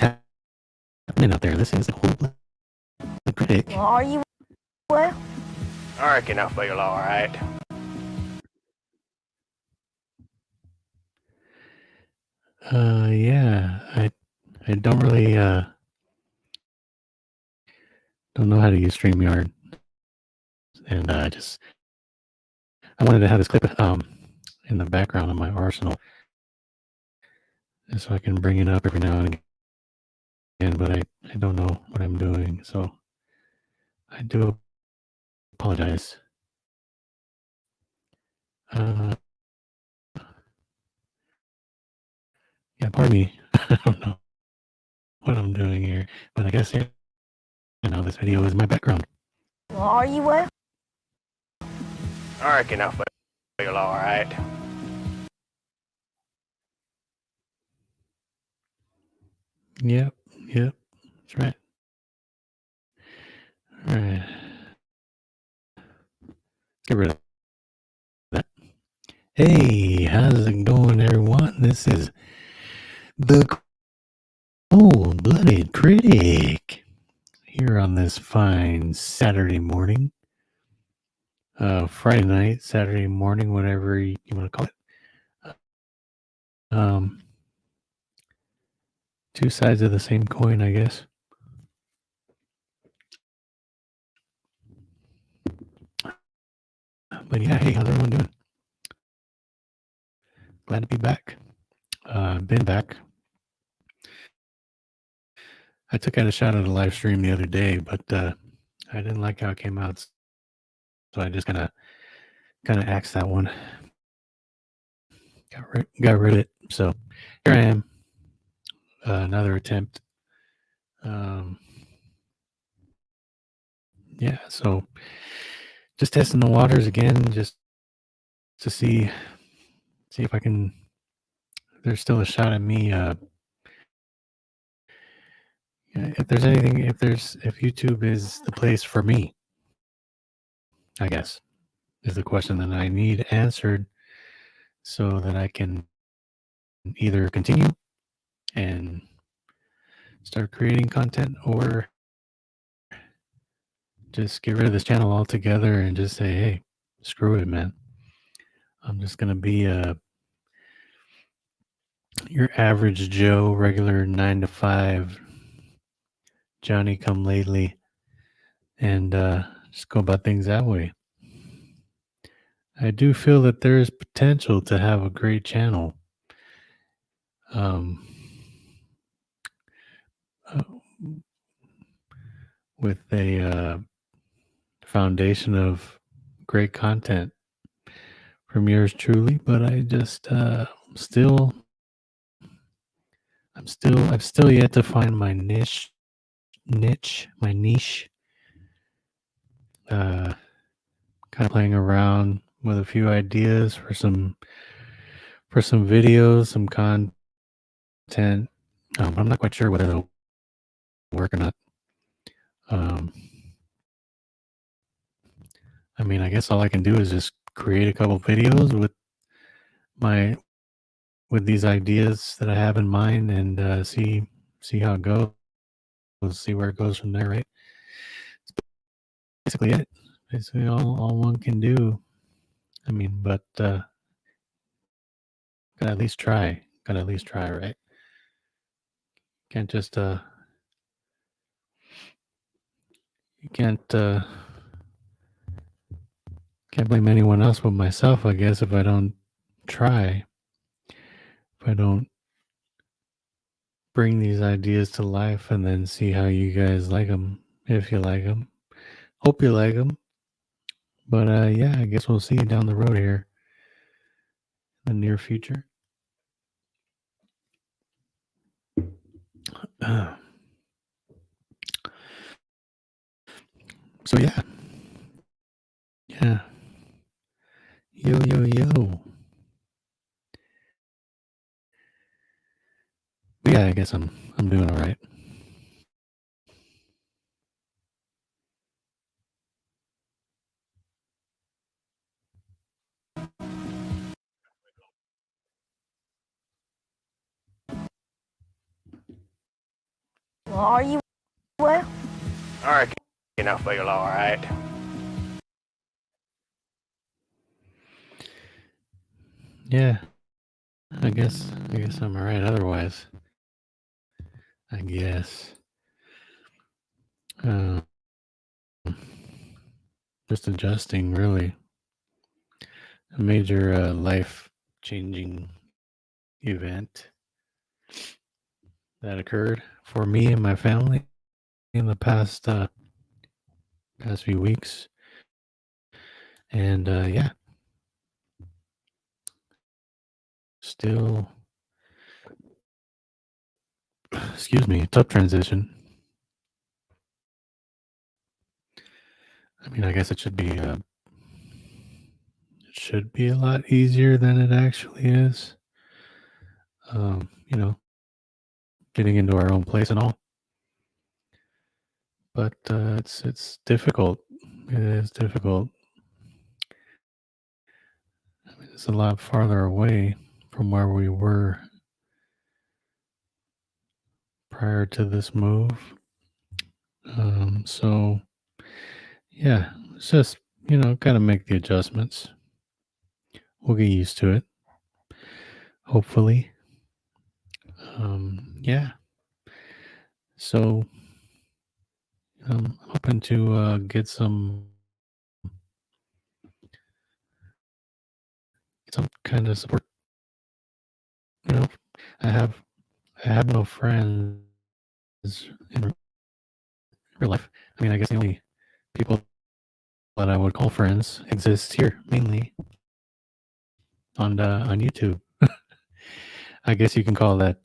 what's happening out there. This is the whole critic. Well, are you well? I reckon I feel alright. Yeah, I don't really don't know how to use StreamYard, and I wanted to have this clip in the background of my arsenal, so I can bring it up every now and again. But I don't know what I'm doing, so I do apologize. Yeah, pardon me. I don't know what I'm doing here, but I guess this video is my background. Well, are you well? I reckon I feel alright. Yep, that's right. All right, get rid of that. Hey, how's it going, everyone? This is the Cold-Blooded Critic here on this fine Saturday morning, Friday night, Saturday morning, whatever you want to call it. Two sides of the same coin, I guess. But yeah, hey, how's everyone doing? Glad to be back. Been back. I took out a shot at a live stream the other day, but I didn't like how it came out, so I just kind of axed that one. Got rid of it. So here I am. Another attempt. Yeah, so just testing the waters again, just to see if I can. There's still a shot at me. If there's anything, if YouTube is the place for me, I guess is the question that I need answered, so that I can either continue and start creating content, or just get rid of this channel altogether and just say, hey, screw it, man. I'm just gonna be your average Joe, regular 9 to 5 Johnny come lately, and just go about things that way. I do feel that there is potential to have a great channel. With a foundation of great content from yours truly, but I just I've still yet to find my niche, my niche. Kind of playing around with a few ideas for some videos, some content. I'm not quite sure whether they'll work or not. I mean, I guess all I can do is just create a couple videos with these ideas that I have in mind, and see how it goes. See where it goes from there, right? That's basically it. Basically all one can do. I mean, but gotta at least try. Right? Can't just you can't blame anyone else but myself, I guess, if I don't try. If I don't bring these ideas to life and then see how you guys like them, if you like them. Hope you like them. But yeah, I guess we'll see you down the road here in the near future. So yeah. Yo. But yeah, I guess I'm doing all right. Well, are you what? I reckon I feel alright. Yeah, I guess I'm alright. Otherwise, I guess uh, just adjusting. Really, a major life-changing event that occurred for me and my family in the past few weeks, and yeah, still, excuse me, tough transition. I mean, I guess it should be a lot easier than it actually is. You know, getting into our own place and all, but it's difficult. It is difficult. I mean, it's a lot farther away from where we were prior to this move. So yeah, it's just gotta make the adjustments. We'll get used to it, hopefully. Yeah. So I'm hoping to get some kind of support. You know, I have no friends in real life. I mean, I guess the only people that I would call friends exist here, mainly on YouTube. I guess you can call that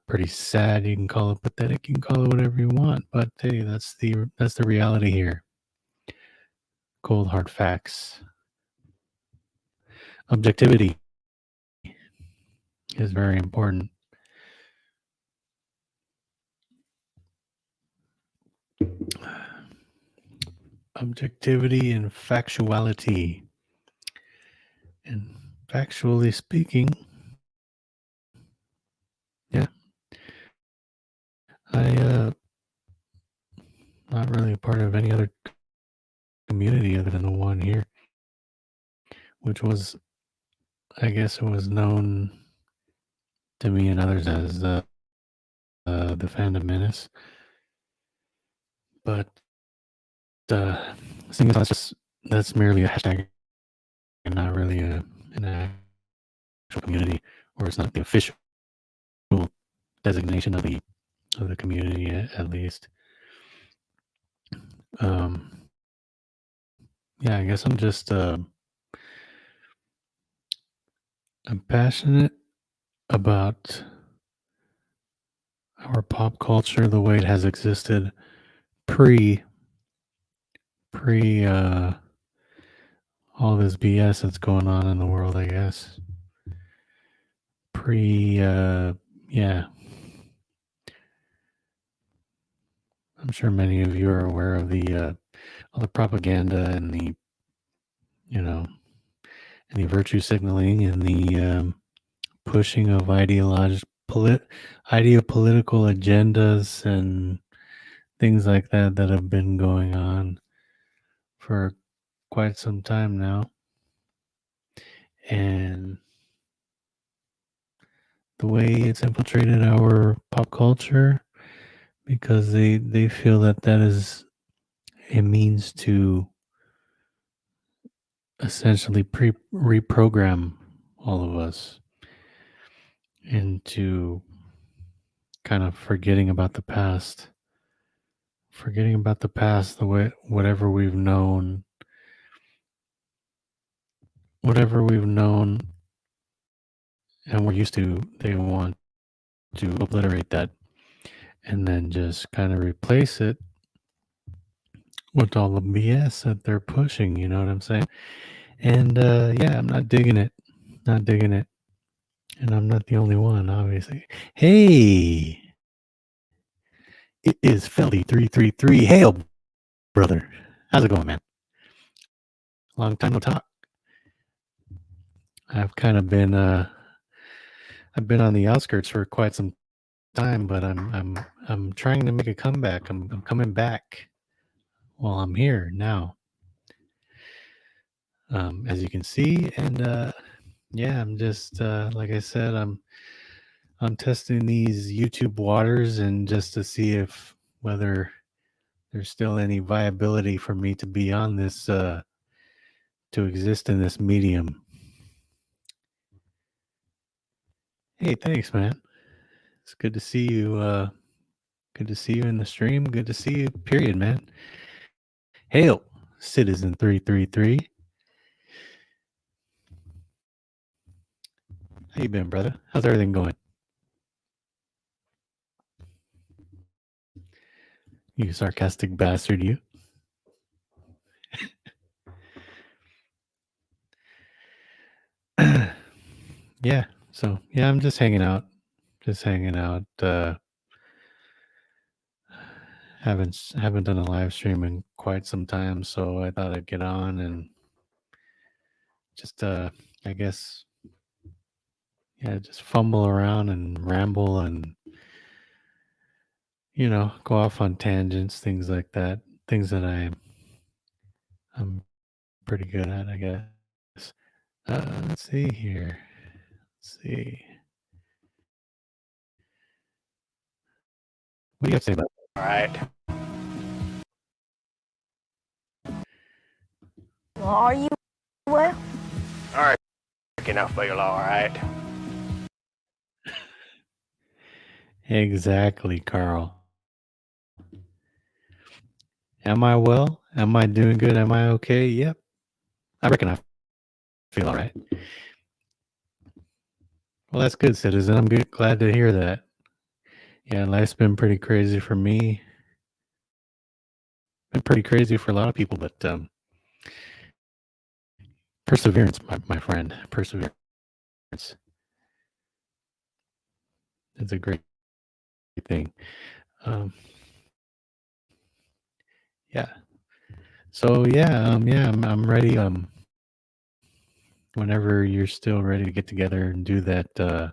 pretty sad. You can call it pathetic. You can call it whatever you want. But hey, that's the reality here. Cold hard facts. Objectivity is very important. Objectivity and factuality. And factually speaking, yeah, I not really a part of any other community other than the one here, which was, I guess, it was known to me and others as the Fandom Menace. But seeing as that's merely a hashtag and not really an actual community, or it's not the official designation of the community at least. Yeah, I guess I'm just I'm passionate about our pop culture the way it has existed pre all this BS that's going on in the world, I guess. Yeah. I'm sure many of you are aware of all the propaganda and the virtue signaling and the pushing of political agendas and things like that have been going on for quite some time now. And the way it's infiltrated our pop culture, because they feel that is a means to essentially reprogram all of us into kind of forgetting about the past, the way whatever we've known and we're used to. They want to obliterate that and then just kind of replace it with all the BS that they're pushing. You know what I'm saying? And yeah, I'm not digging it. And I'm not the only one, obviously. Hey, it is Feldy333. Hail, brother. How's it going, man? Long time no talk. I've kind of been I've been on the outskirts for quite some time, but I'm trying to make a comeback. I'm coming back. Well, I'm here now. As you can see, and yeah, I'm just like I said, I'm testing these YouTube waters and just to see if whether there's still any viability for me to be on this to exist in this medium. Hey, thanks, man. It's good to see you. Good to see you in the stream. Good to see you. Period, man. Hail, Citizen 333. How you been, brother? How's everything going? You sarcastic bastard, you. Yeah. So yeah, I'm just hanging out. Just hanging out. Haven't done a live stream in quite some time, so I thought I'd get on and just I guess just fumble around and ramble and go off on tangents, things like that. Things that I'm pretty good at, I guess. Let's see here. Let's see. What do you have to say about All right. Well, are you well? I reckon I feel all right. Exactly, Carl? Am I well? Am I doing good? Am I okay? Yep. I reckon I feel all right. Well, that's good, Citizen. I'm glad to hear that. Yeah, life's been pretty crazy for me. Been pretty crazy for a lot of people, but perseverance, my friend. Perseverance. It's a great thing. Yeah. So yeah, I'm ready. Whenever you're still ready to get together and do that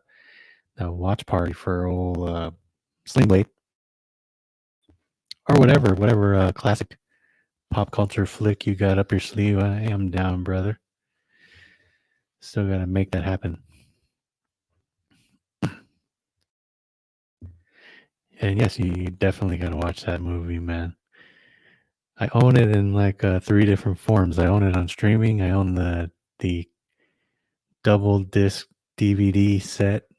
watch party for old Sling Blade or whatever classic pop culture flick you got up your sleeve, I am down, brother. Still got to make that happen. And yes, you definitely got to watch that movie, man. I own it in like 3 different forms. I own it on streaming. I own the double disc DVD set,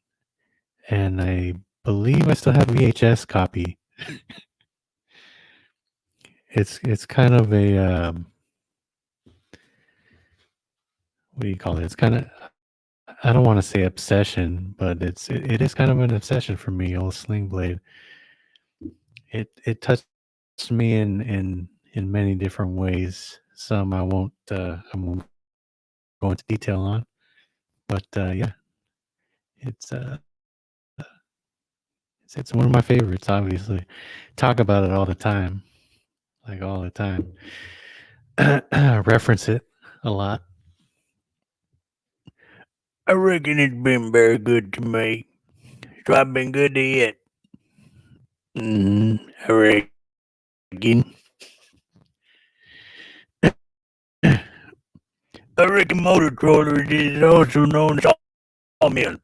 and I believe I still have VHS copy. It's kind of a what do you call it? It's kind of, I don't want to say obsession, but it is kind of an obsession for me. Old Sling Blade. It touched me in many different ways. Some I won't go into detail on, but yeah, it's it's one of my favorites. Obviously, talk about it all the time, like all the time. Reference it a lot. I reckon it's been very good to me. So I've been good to it. I reckon. I reckon Motor Trawler is also known as Sawmill.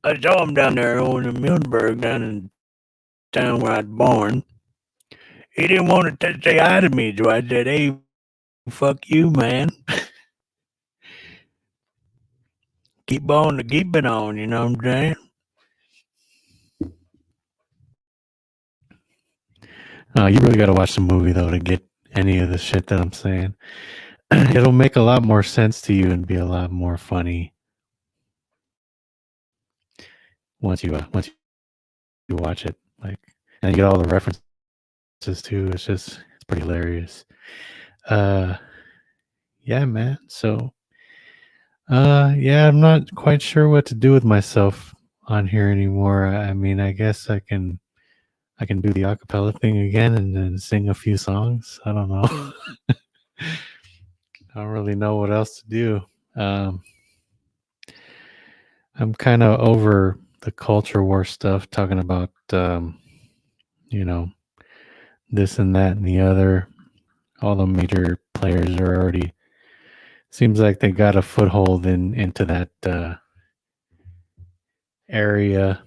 I saw him down there on the Millenburg, down in town where I was born. He didn't want to say hi to me, so I said, "Hey, fuck you, man. Keep on keeping on," you know what I'm saying? You really got to watch the movie, though, to get any of the shit that I'm saying. It'll make a lot more sense to you and be a lot more funny once you watch it. Like, and you get all the references too. It's pretty hilarious. Yeah, man. So, yeah, I'm not quite sure what to do with myself on here anymore. I mean, I guess I can do the acapella thing again and then sing a few songs. I don't know. I don't really know what else to do. I'm kind of over the culture war stuff, talking about you know, this and that and the other. All the major players are already, seems like they got a foothold into that area,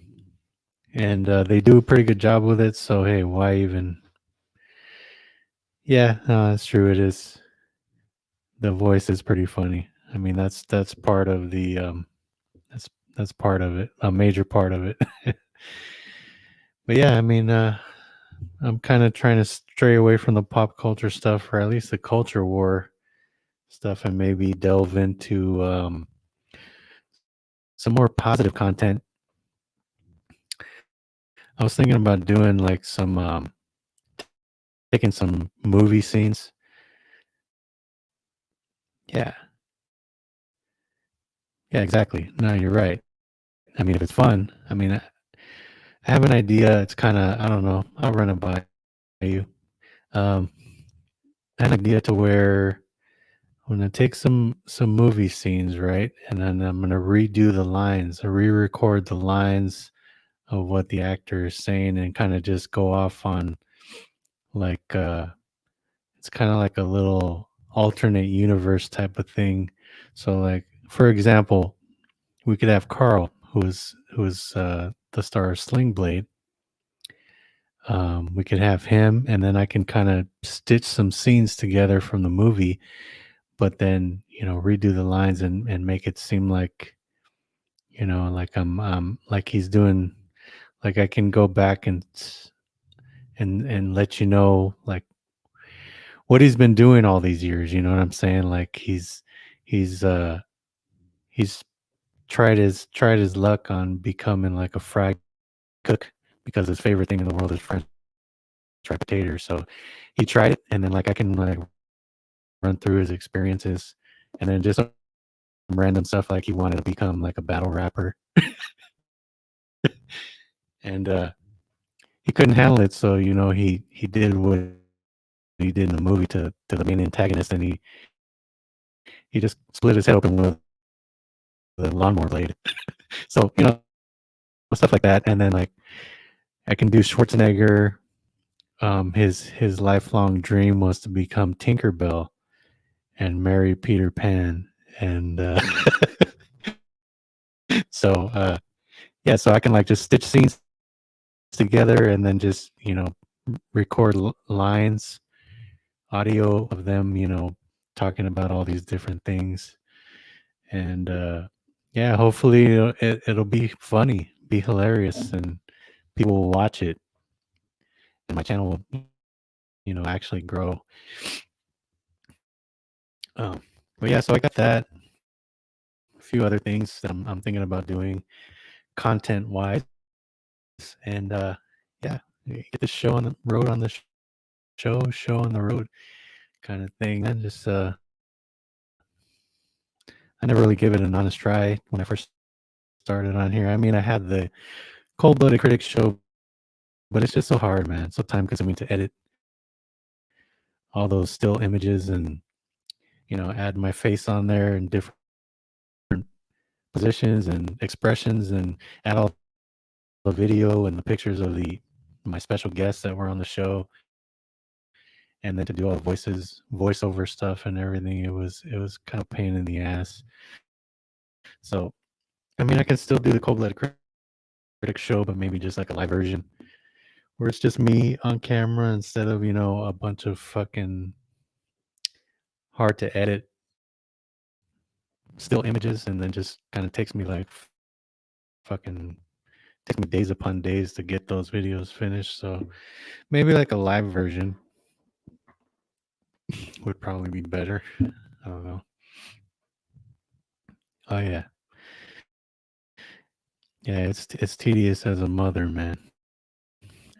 and they do a pretty good job with it. So hey, why even? Yeah, no, that's true. It is. The voice is pretty funny. I mean, that's part of the that's that's part of it, a major part of it. But yeah, I mean, I'm kind of trying to stray away from the pop culture stuff, or at least the culture war stuff, and maybe delve into some more positive content. I was thinking about doing like some taking some movie scenes. Yeah, yeah, exactly. No, you're right. I mean, if it's fun, I mean, I have an idea. It's kind of, I don't know. I'll run it by you. Um, an idea to where I'm gonna take some movie scenes, right, and then I'm gonna redo the lines, or re-record the lines of what the actor is saying, and kind of just go off on like it's kind of like a little alternate universe type of thing. So, like for example, we could have Carl, who is the star of Sling Blade. We could have him, and then I can kind of stitch some scenes together from the movie, but then redo the lines and make it seem like like I'm like he's doing, like I can go back and let you know like what he's been doing all these years. You know what I'm saying? Like he's he's tried his luck on becoming like a fried cook, because his favorite thing in the world is French fried potatoes. So he tried it, and then like I can like run through his experiences, and then just some random stuff like he wanted to become like a battle rapper, and he couldn't handle it. So he did what he did in the movie to the main antagonist, and he just split his head open with a lawnmower blade. So stuff like that, and then like I can do Schwarzenegger. His lifelong dream was to become Tinkerbell and marry Peter Pan, and so yeah, so I can like just stitch scenes together, and then just record lines, audio of them, talking about all these different things, and yeah, hopefully it'll be funny, be hilarious, and people will watch it, and my channel will actually grow. Um, but yeah, so I got that, a few other things that I'm thinking about doing content wise, and yeah, get the show on the road, on the show on the road kind of thing. And just I never really gave it an honest try when I first started on here. I mean, I had the Cold Blooded Critics show, but it's just so hard, man. It's so time consuming to edit all those still images, and add my face on there in different positions and expressions, and add all the video and the pictures of my special guests that were on the show, and then to do all the voiceover stuff and everything. It was kind of a pain in the ass. So I mean, I can still do the Cold Blooded Critics show, but maybe just like a live version where it's just me on camera, instead of a bunch of fucking hard to edit still images, and then just kind of takes me like fucking takes me days upon days to get those videos finished. So maybe like a live version would probably be better. I don't know. Oh yeah, yeah. It's tedious as a mother, man.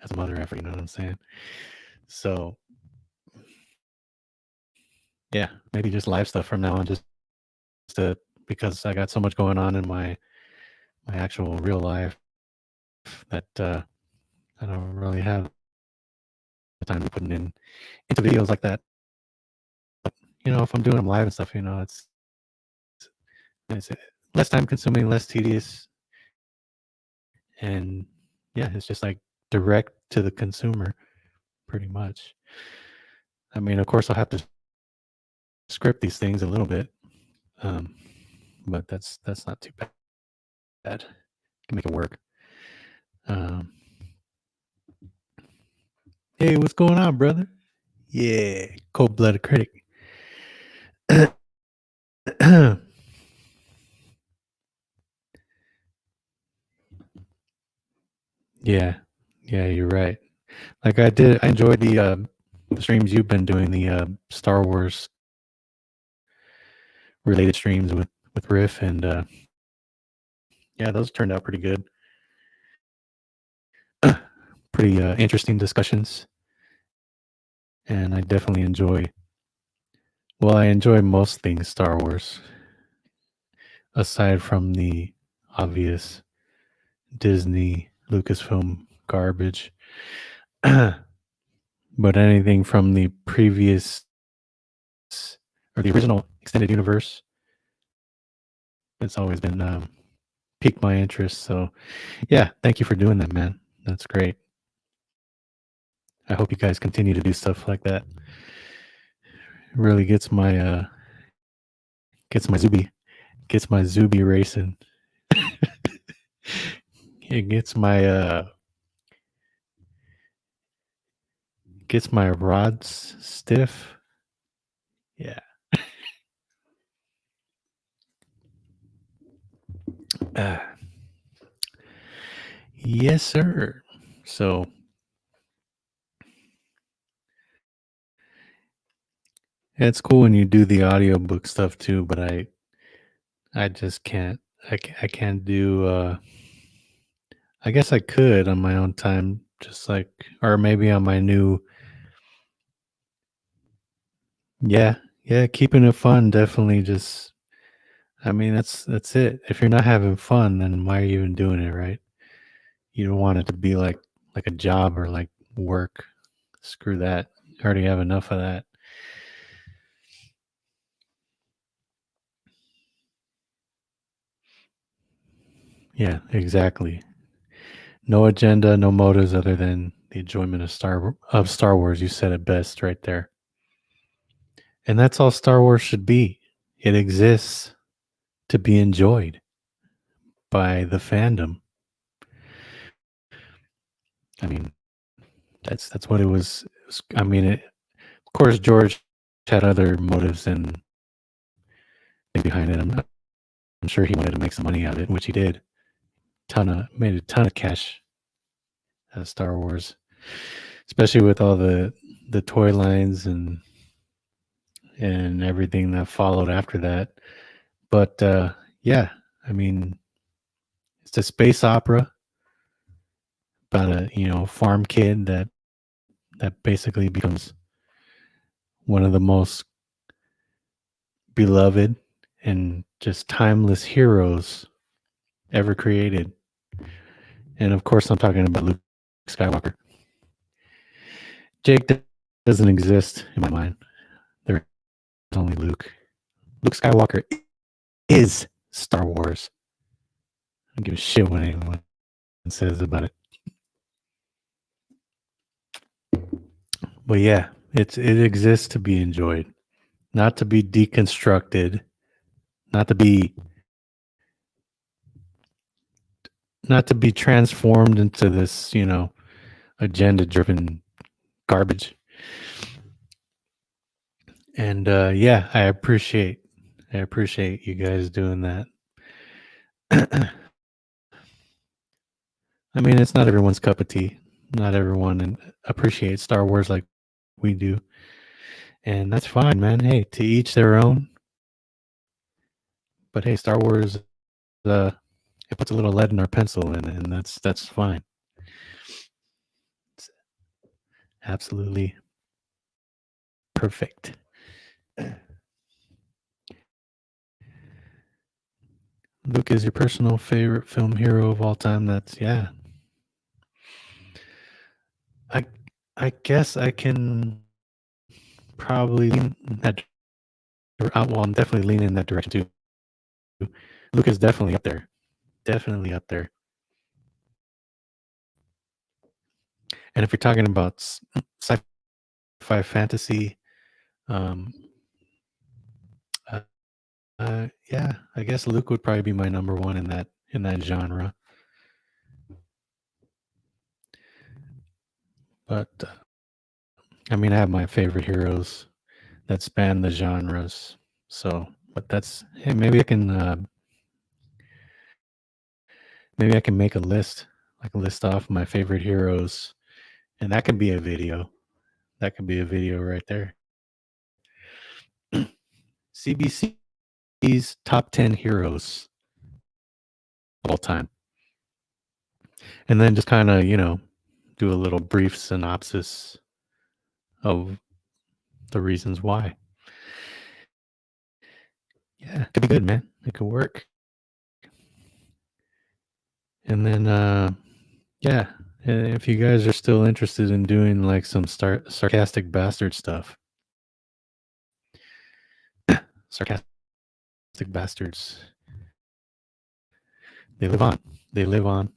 As a mother effort, you know what I'm saying? So yeah, maybe just live stuff from now on, just to, because I got so much going on in my actual real life that I don't really have the time to be putting into videos like that. But if I'm doing them live and stuff, it's less time consuming, less tedious, And yeah, it's just like direct to the consumer, pretty much. I mean, of course, I'll have to script these things a little bit, but that's not too bad. Can make it work. Hey, what's going on, brother? Yeah, cold-blooded critic. Yeah, you're right. Like I enjoyed the streams you've been doing, the Star Wars related streams with Riff, and yeah, those turned out pretty good. Pretty interesting discussions, and I definitely enjoy. Well, I enjoy most things Star Wars, aside from the obvious Disney Lucasfilm garbage. But anything from the previous or the original extended universe, it's always been piqued my interest. So yeah, thank you for doing that, man. That's great. I hope you guys continue to do stuff like that. It really gets my Zuby racing. It gets my rods stiff. Yeah. Yes, sir. So it's cool when you do the audiobook stuff too, but I just can't. I can't do. I guess I could on my own time, just like, or maybe on my new. Yeah, keeping it fun, definitely. Just, I mean, that's it. If you're not having fun, then why are you even doing it, right? You don't want it to be like a job or like work. Screw that. I already have enough of that. Yeah, exactly. No agenda, no motives other than the enjoyment of Star Wars. You said it best right there. And that's all Star Wars should be. It exists to be enjoyed by the fandom. I mean, that's what it was. I mean, of course, George had other motives and behind it. I'm sure he wanted to make some money out of it, which he did. Made a ton of cash out of Star Wars, especially with all the toy lines and everything that followed after that. But yeah, I mean, it's a space opera about a farm kid that basically becomes one of the most beloved and just timeless heroes ever created. And of course, I'm talking about Luke Skywalker. Jake doesn't exist in my mind. There's only Luke. Luke Skywalker is Star Wars. I don't give a shit what anyone says about it. But yeah, it exists to be enjoyed, not to be deconstructed, not to be transformed into this, agenda-driven garbage. And yeah, I appreciate you guys doing that. I mean, it's not everyone's cup of tea. Not everyone appreciates Star Wars like we do. And that's fine, man. Hey, to each their own. But hey, Star Wars, it puts a little lead in our pencil, and that's fine. It's absolutely perfect. Luke is your personal favorite film hero of all time. That's, yeah. I guess I can probably lean that. Well, I'm definitely leaning in that direction too. Luke is definitely up there. Definitely up there. And if you're talking about sci-fi fantasy, um, uh, yeah, I guess Luke would probably be my number one in that genre. But I mean, I have my favorite heroes that span the genres. So, but that's hey, maybe I can make a list, like a list off my favorite heroes, and that could be a video. That could be a video right there. CBC's top 10 heroes of all time. And then just kind of, do a little brief synopsis of the reasons why. Yeah, it could be good, man. It could work. And then, yeah, if you guys are still interested in doing like some sarcastic bastard stuff, sarcastic bastards, they live on. They live on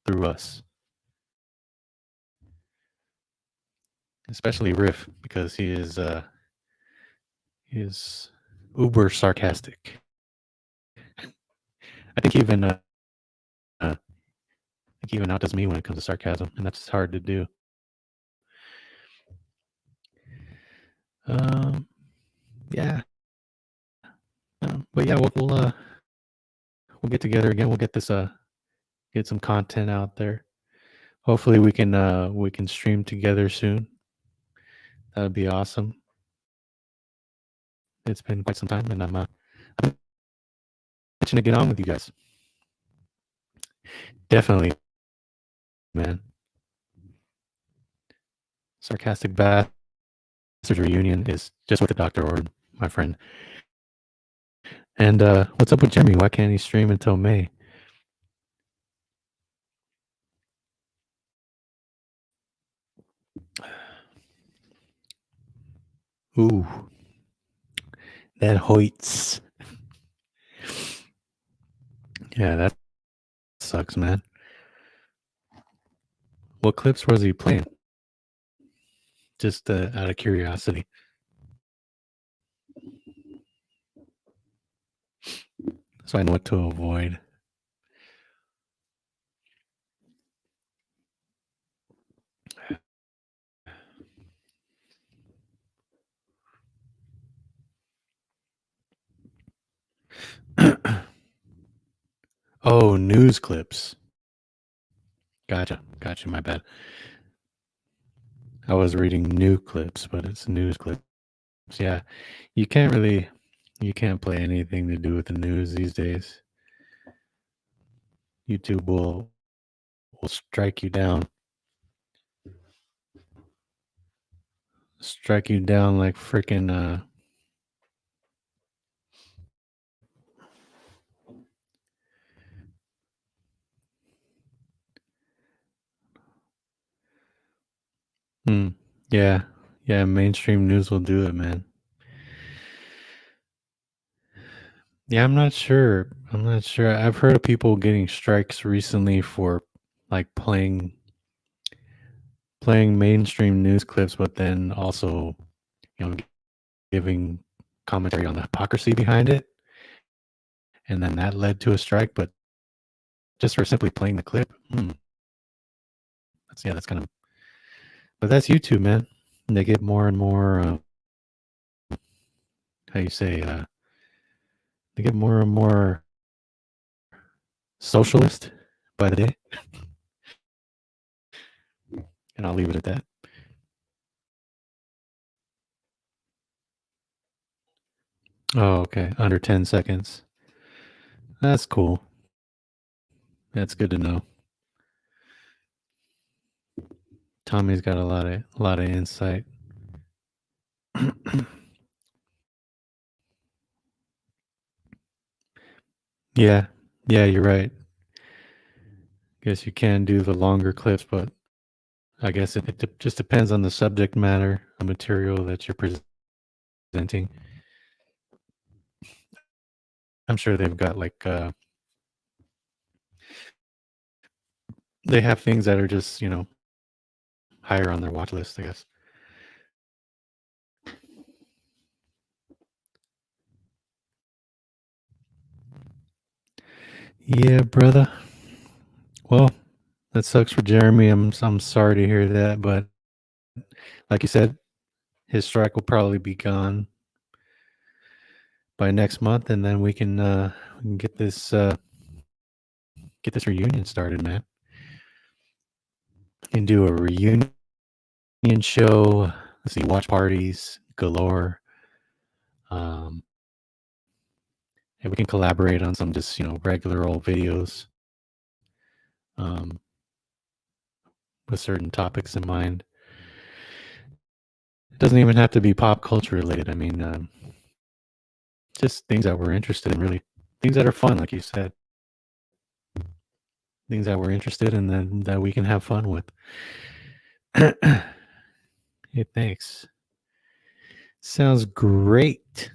through us. Especially Riff, because he is uber sarcastic. I think even outdoes me when it comes to sarcasm, and that's hard to do. Yeah. But yeah, we'll get together again. We'll get this get some content out there. Hopefully we can stream together soon. That would be awesome. It's been quite some time, and I'm itching to get on with you guys. Definitely, man. Sarcastic Bastard reunion is just what the doctor ordered, my friend. And what's up with Jimmy? Why can't he stream until May? Ooh, that Hoyts. Yeah, that sucks, man. What clips was he playing? Just out of curiosity. So I know what to avoid. Oh, news clips. Gotcha. My bad. I was reading new clips, but it's news clips. Yeah, you can't play anything to do with the news these days. YouTube will strike you down. Strike you down like freaking Yeah. Yeah, mainstream news will do it, man. Yeah, I'm not sure. I've heard of people getting strikes recently for like playing mainstream news clips, but then also, giving commentary on the hypocrisy behind it. And then that led to a strike, but just for simply playing the clip. That's kind of, but that's YouTube, man. They get more and more, how you say, they get more and more socialist by the day. And I'll leave it at that. Oh, okay. Under 10 seconds. That's cool. That's good to know. Tommy's got a lot of insight. Yeah, you're right. Guess you can do the longer clips, but I guess it just depends on the subject matter, the material that you're presenting. I'm sure they've got like they have things that are just higher on their watch list, I guess. Yeah, brother. Well, that sucks for Jeremy. I'm sorry to hear that, but like you said, his strike will probably be gone by next month, and then we can get this reunion started, man. We can do a reunion show. Let's see, watch parties galore. And we can collaborate on some just regular old videos, um, with certain topics in mind. It doesn't even have to be pop culture related. I mean, just things that we're interested in, really. Things that are fun, like you said. Things that we're interested in that we can have fun with. Hey, thanks. Sounds great.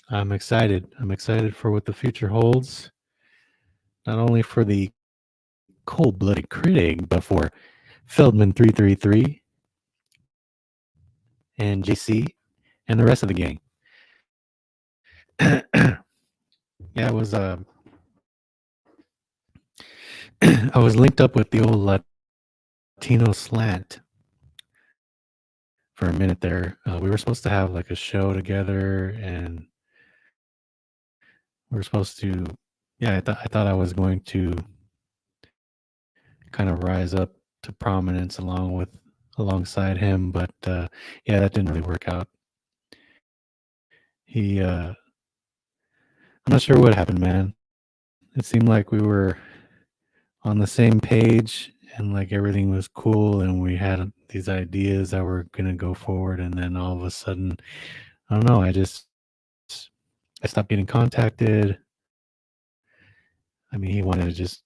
I'm excited. I'm excited for what the future holds. Not only for the cold-blooded critic, but for Feldman 333 and JC and the rest of the gang. Yeah, I was I was linked up with the old Latino Slant for a minute there. We were supposed to have like a show together, and we were supposed to. Yeah, I thought I was going to kind of rise up to prominence alongside him, but yeah, that didn't really work out. I'm not sure what happened, man. It seemed like we were on the same page and like everything was cool, and we had these ideas that were gonna go forward, and then all of a sudden, I don't know, I stopped getting contacted. I mean, he wanted to just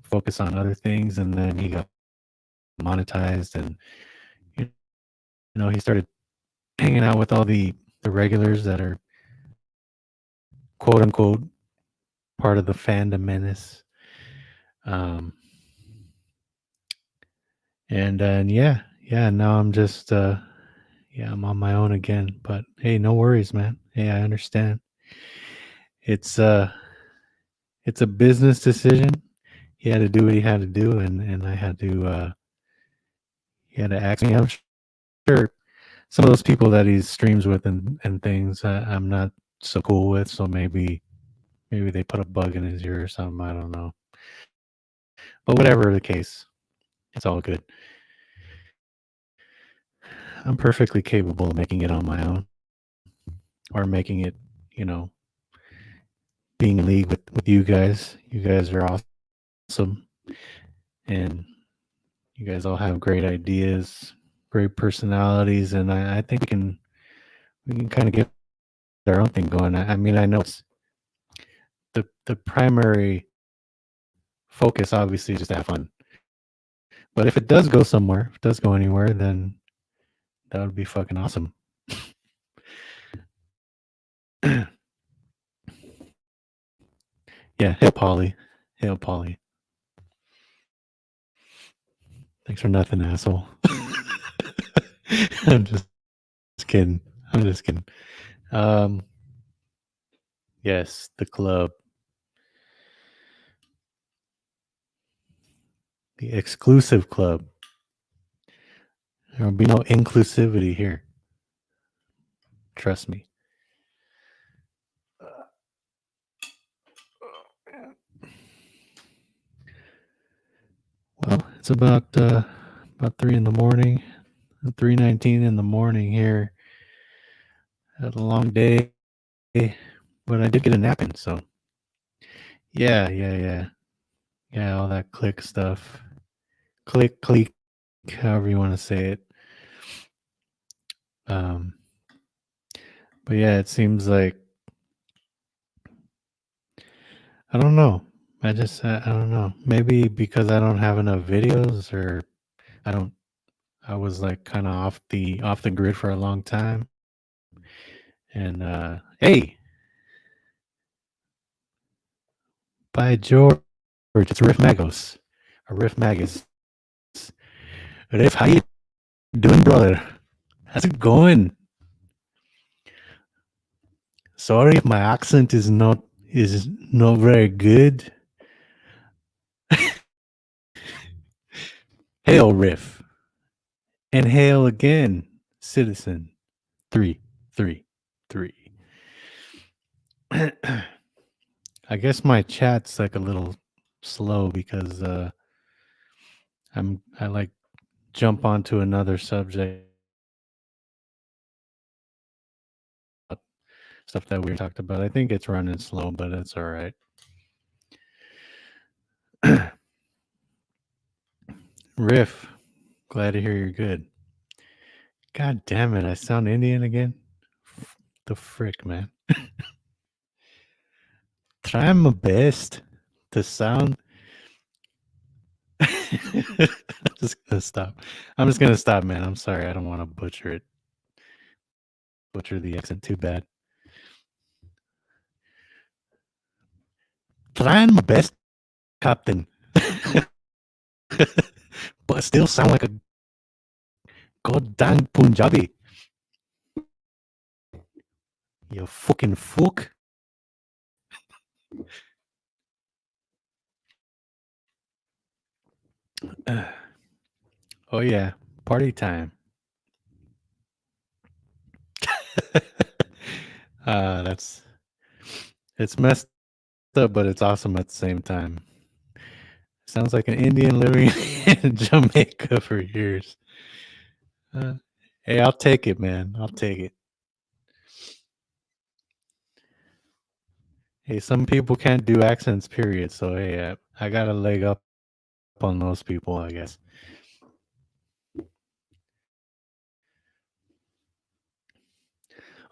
focus on other things, and then he got monetized, and you he started hanging out with all the regulars that are quote unquote part of the fandom menace. And yeah, now I'm just I'm on my own again. But hey, no worries, man. Hey, I understand. It's a business decision. He had to do what he had to do, and I had to he had to ask me. I'm sure some of those people that he streams with and things I'm not so cool with, so maybe they put a bug in his ear or something. I don't know. But whatever the case, it's all good. I'm perfectly capable of making it on my own, or making it, being in league with you guys. You guys are awesome, and you guys all have great ideas, great personalities, and I think we can kind of get our own thing going. I mean, I know it's the primary focus, obviously, is just to have fun. But if it does go somewhere, if it does go anywhere, then that would be fucking awesome. Yeah, hail Polly. Hail Polly. Thanks for nothing, asshole. I'm just kidding. I'm just kidding. Yes, the club. The exclusive club. There will be no inclusivity here. Trust me. Well, it's about 3 in the morning, 3:19 in the morning here. Had a long day, but I did get a nap in. So yeah. All that click stuff, click, however you want to say it. But yeah, it seems like I don't know. I don't know. Maybe because I don't have enough videos, or I was like kind of off the grid for a long time. And hey, by George, it's Riff Magos, or Riff Magus. Riff, how you doing, brother? How's it going? Sorry if my accent is not very good. Hail, Riff, and hail again, citizen. 333. I guess my chat's like a little slow because I like jump onto another subject, stuff that we talked about. I think it's running slow, but it's all right. Riff, glad to hear you're good. God damn it, I sound Indian again. The frick, man. Trying my best to sound. Just gonna stop. I'm just gonna stop, man. I'm sorry. I don't want to butcher it. Butcher the accent too bad. Trying my best, Captain. But I still sound like a goddamn Punjabi. You fucking fuck. Oh yeah, party time. It's messed up, but it's awesome at the same time. Sounds like an Indian living in Jamaica for years. Hey, I'll take it, man. I'll take it. Hey, some people can't do accents, period. So hey, I got a leg up on those people, I guess.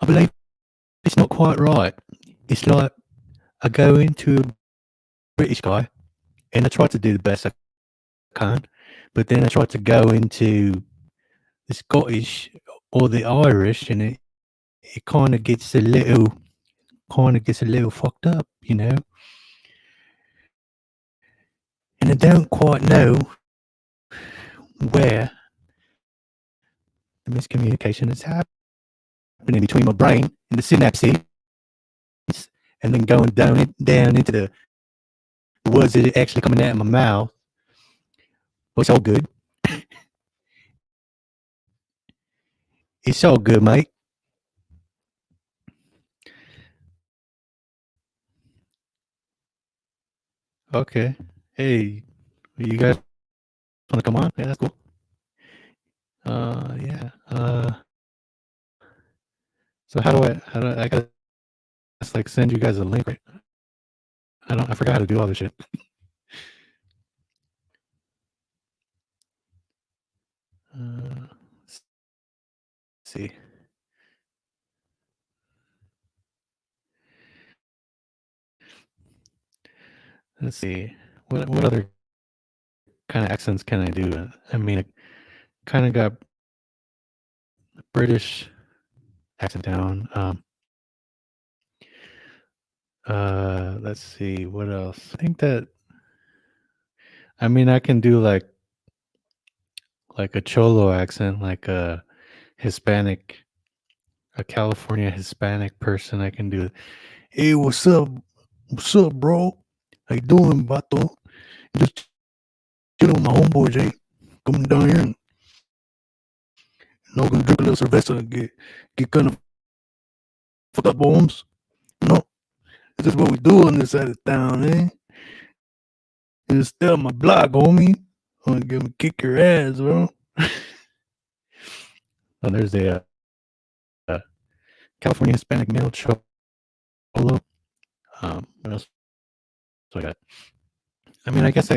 I believe it's not quite right. It's like I go into a British guy and I try to do the best I can, but then I try to go into the Scottish or the Irish, and it kind of gets a little fucked up, you know. And I don't quite know where the miscommunication is happening between my brain and the synapses, and then going down into the words that are actually coming out of my mouth. Well, it's all good. It's all good, mate. Okay. Hey, you guys want to come on? Yeah, that's cool. Yeah. So how do I guess like send you guys a link, right? I forgot how to do all this shit. Let's see. Let's see. What other kind of accents can I do? I mean, I kind of got British accent down. Let's see. What else? I think that. I mean, I can do like a Cholo accent, like a Hispanic, a California Hispanic person. I can do. Hey, what's up? What's up, bro? How you doing, Bato? Just chilling with my homeboys, eh? Coming down here and gonna drink a little cerveza and get kind of fucked up bones. No, this is what we do on this side of town, eh? You still my block, homie. I'm gonna kick your ass, bro. Oh, there's a California Hispanic male Cholo. What else do I got? I mean, I guess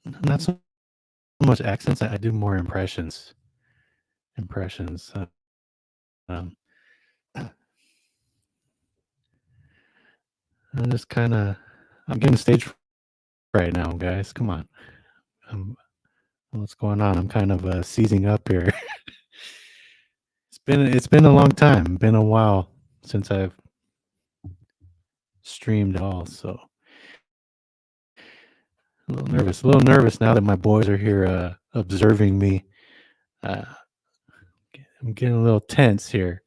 not so much accents. I do more impressions. I'm just kind of. I'm getting stage right now, guys. Come on. What's going on? I'm kind of seizing up here. It's been a long time. Been a while since I've streamed at all, so a little nervous now that my boys are here observing me I'm getting a little tense here.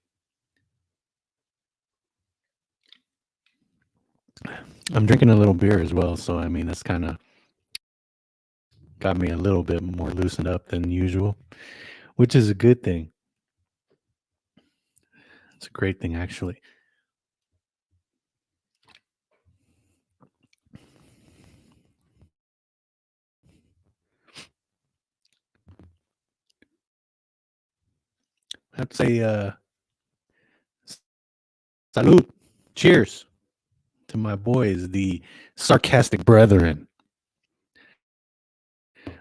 I'm drinking a little beer as well, so I mean that's kind of got me a little bit more loosened up than usual, which is a good thing. It's a great thing, actually. I'd say salute, cheers to my boys, the sarcastic brethren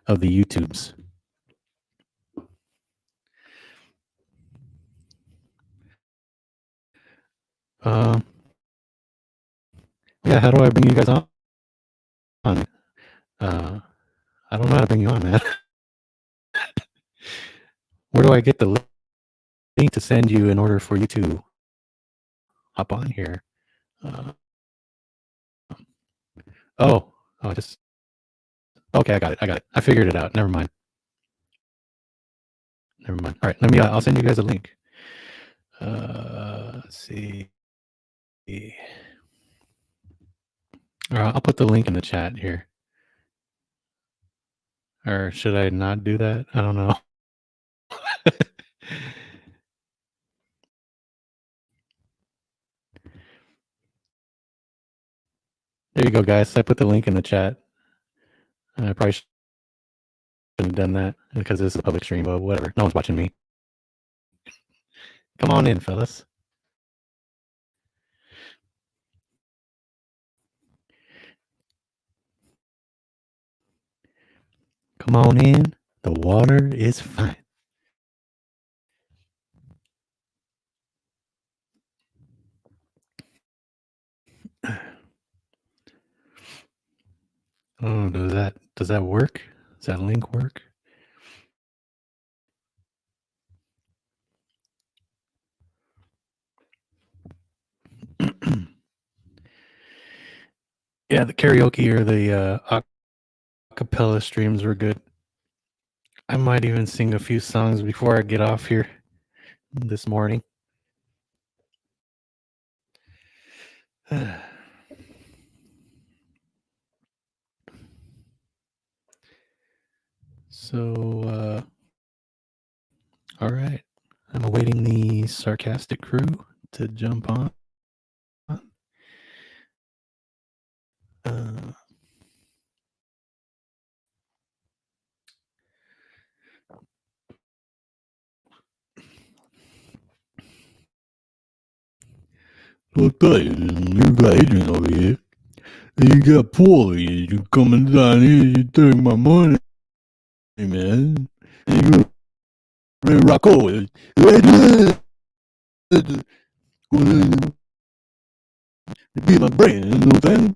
of the YouTubes. Yeah, how do I bring you guys on? I don't know how to bring you on, man. Where do I get the link to send you in order for you to hop on here? Just okay. I got it. I figured it out. Never mind. All right, I'll send you guys a link. Let's see. I'll put the link in the chat here. Or should I not do that? I don't know. There you go, guys. I put the link in the chat. I probably shouldn't have done that because this is a public stream, but whatever. No one's watching me. Come on in, fellas. Come on in. The water is fine. Oh, does that work? Does that link work? Yeah, the karaoke or the acapella streams were good. I might even sing a few songs before I get off here this morning. So, all right. I'm awaiting the sarcastic crew to jump on. Look, you got Adrian over here. And you got Paulie. You coming down here, you taking my money, man. And you rock over. Be my brain, you know what I'm saying?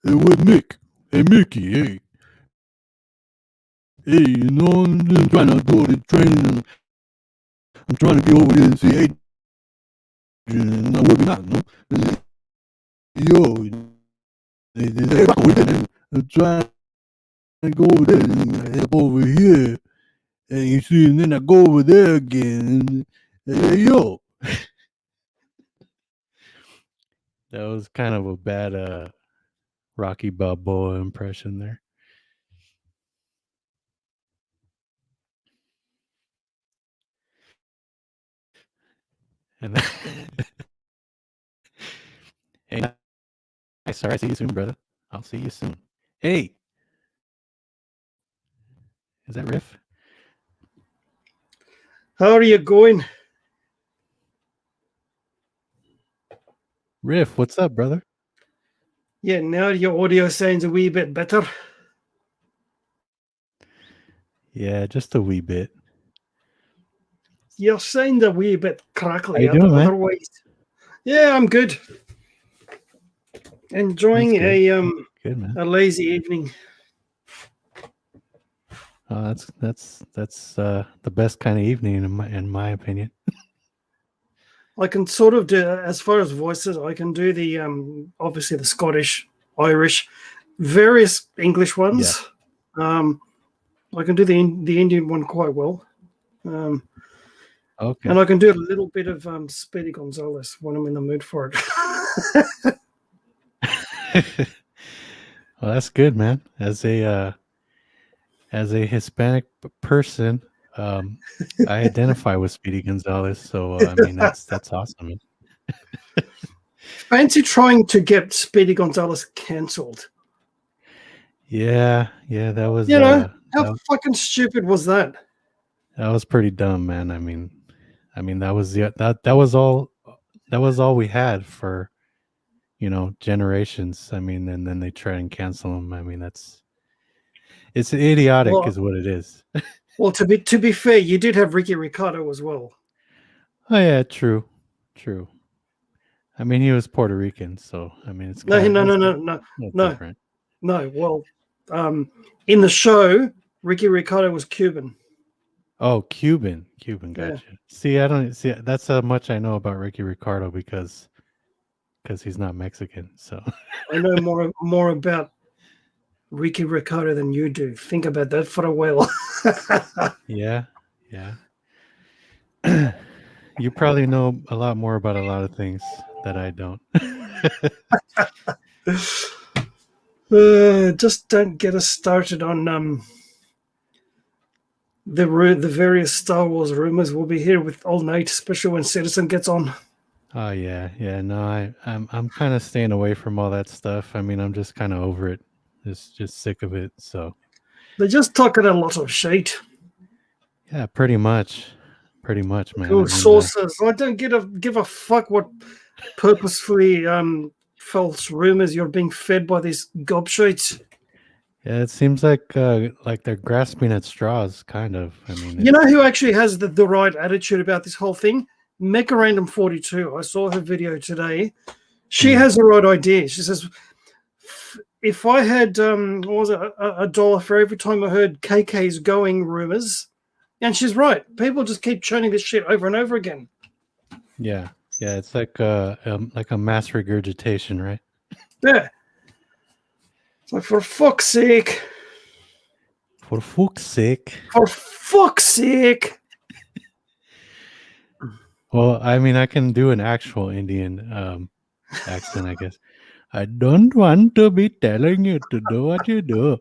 Hey, what Mick? Hey, Mickey, hey. Hey, you know, I'm just trying to do the training. I'm trying to get over there and see Adrian. And I'm working out, you know? Yo, hey, rock over there. I'm trying to go over there and help over here. And you see, and then I go over there again. And, hey, yo. That was kind of a bad Rocky Balboa impression there. And then hey, nice. All right, see you soon, brother. I'll see you soon. Hey, is that Riff? How are you going? Riff, what's up, brother? Yeah, now your audio sounds a wee bit better. Yeah, just a wee bit. You sound a wee bit crackly. How you doing, man? Otherwise, yeah, I'm good. Enjoying good, man. a lazy evening. That's the best kind of evening in my opinion. I can sort of do, as far as voices, I can do the obviously the Scottish, Irish, various English ones. I can do the Indian one quite well. Okay. And I can do a little bit of Speedy Gonzalez when I'm in the mood for it. Well, that's good, man. As a Hispanic person, I identify with Speedy Gonzalez, so I mean that's awesome. Man. Fancy trying to get Speedy Gonzalez cancelled. Yeah, that was How fucking stupid was that? that was pretty dumb, man. I mean that was that was all we had for generations. I mean, and then they try and cancel him. I mean, it's idiotic, Well, is what it is. Well, to be fair, you did have Ricky Ricardo as well. Oh yeah, true. I mean, he was Puerto Rican, so I mean, it's No. different. No. Well, in the show, Ricky Ricardo was Cuban. Oh, Cuban, gotcha. Yeah. See, I don't see. That's how much I know about Ricky Ricardo because he's not Mexican. So I know more about Ricky Ricardo than you do. Think about that for a while. yeah. You probably know a lot more about a lot of things that I don't. Just don't get us started on the various Star Wars rumors. We'll be here with all night, especially when Citizen gets on. Oh yeah. No, I'm kind of staying away from all that stuff. I mean, I'm just kind of over it. Just sick of it. So They're just talking a lot of shit. yeah, pretty much, man. Cool sources. I don't give a fuck what purposefully false rumors you're being fed by these gobshites. Yeah, it seems like they're grasping at straws, kind of. I mean, You know who actually has the right attitude about this whole thing? Mecha Random 42. I saw her video today. She has the right idea. She says, if I had what was it, a dollar for every time I heard KK's going rumors, and she's right. People just keep churning this shit over and over again. Yeah, it's like a mass regurgitation, right? Yeah. It's like, for fuck's sake. For fuck's sake. For fuck's sake. Well, I mean, I can do an actual Indian accent, I guess. I don't want to be telling you to do what you do,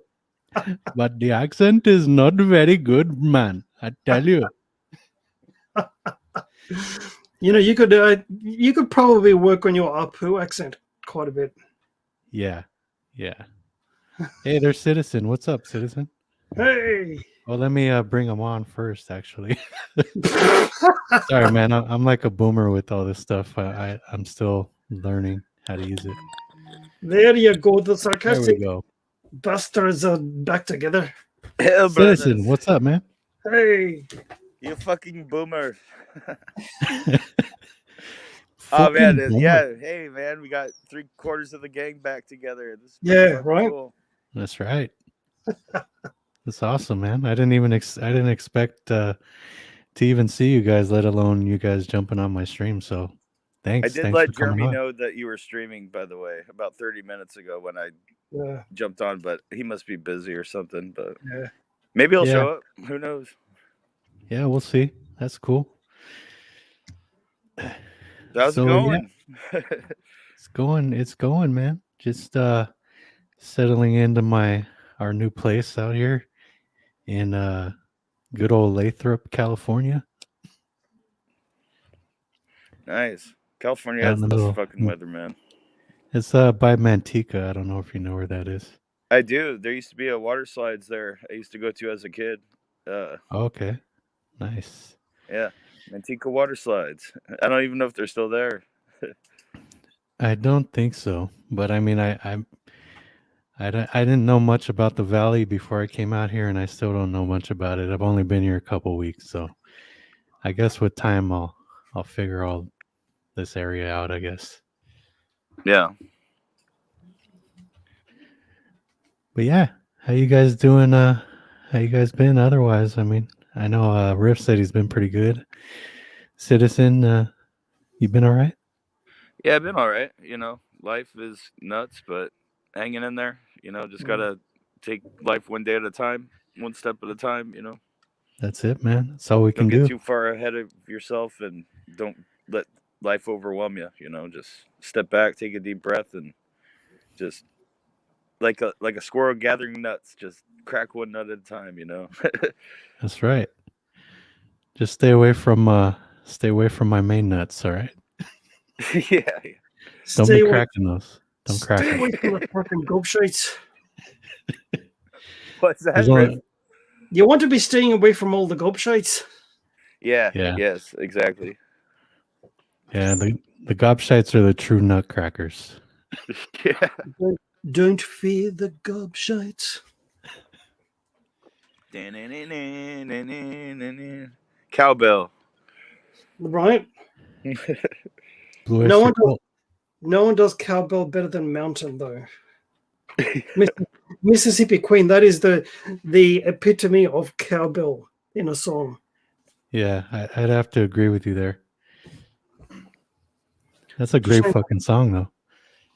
but the accent is not very good, man. I tell you. You could probably work on your Apu accent quite a bit. Yeah. Hey, there's Citizen. What's up, Citizen? Hey. Well, let me bring him on first, actually. Sorry, man. I'm like a boomer with all this stuff. I'm still learning how to use it. There you go. The There sarcastic we go. bastards are back together. Hell, Citizen, brothers. what's up, man? Hey. You fucking boomer. Oh Fucking man, boomer. yeah. Hey man, we got 3/4 of the gang back together. This is Yeah, fucking right? Cool. That's right. That's awesome, man. I didn't expect to even see you guys, let alone you guys jumping on my stream. So thanks. I did Thanks let for coming Jeremy on. know that you were streaming, by the way, about 30 minutes ago when I Yeah. jumped on, but he must be busy or something. But Yeah. maybe he'll Yeah. show up. Who knows? Yeah, we'll see. That's cool. How's So, it going? It's going, man. Just settling into our new place out here in good old Lathrop, California. Nice. California Out has in the the best middle. fucking weather, man. It's by Manteca. I don't know if you know where that is. I do. There used to be a water slides there I used to go to as a kid. Okay. Nice. Yeah. Manteca water slides. I don't even know if they're still there. I don't think so, but I mean, I didn't know much about the valley before I came out here, and I still don't know much about it. I've only been here a couple weeks, so I guess with time I'll figure all this area out, I guess. Yeah. But yeah, how you guys doing? How you guys been otherwise? I mean, I know Riff said he's been pretty good. Citizen, you been all right? Yeah, I've been all right. Life is nuts, but hanging in there. You know, just gotta take life one day at a time, one step at a time. You know, That's it, man. That's all we don't can get do. too far ahead of yourself, and don't let life overwhelm you. You know, just step back, take a deep breath, and just like a squirrel gathering nuts, just crack one nut at a time. You know. That's right. Just stay away from my main nuts, all right? Yeah. Don't Stay be away, cracking those. Don't crack stay them. away from the fucking gob sheets. What's that? There's Riff? only, You want to be staying away from all the gob sheets. Yeah. Yeah. Yes. Exactly. yeah, the gobshites are the true nutcrackers. Yeah. Don't fear the gob sheets. Cowbell. Right? Blue No Oyster one Cult. No one does cowbell better than Mountain, though. Mississippi Queen, that is the epitome of cowbell in a song. Yeah, I'd have to agree with you there. That's a great Shame. fucking song, though.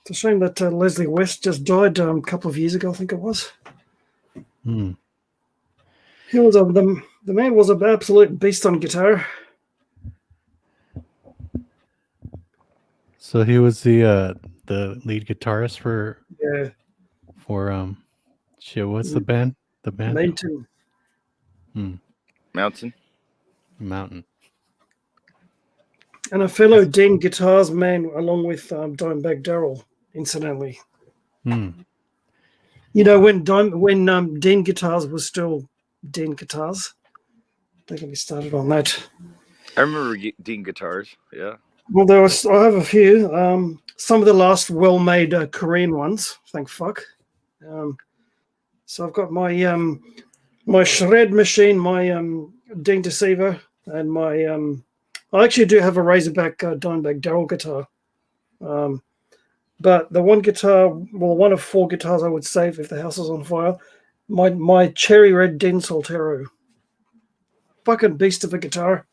It's a shame that Leslie West just died a couple of years ago, I think it was. Hmm. He was the man was an absolute beast on guitar. So he was the lead guitarist for Yeah, shit. What's the band? The band Mountain. Mountain. Mountain. And a fellow Dean Guitars man, along with Dimebag Darrell, incidentally. Hmm. You know, when Dean Guitars was still Dean Guitars. They're going to be started on that. I remember Dean guitars. Yeah. Well, I have a few. Some of the last well-made Korean ones. Thank fuck. So I've got my my shred machine, my Dean Deceiver, and my I actually do have a Razorback Dimebag Darrell guitar. But the one guitar, well, one of 4 guitars I would save if the house is on fire. My cherry red Dean Soltero. Fucking beast of a guitar.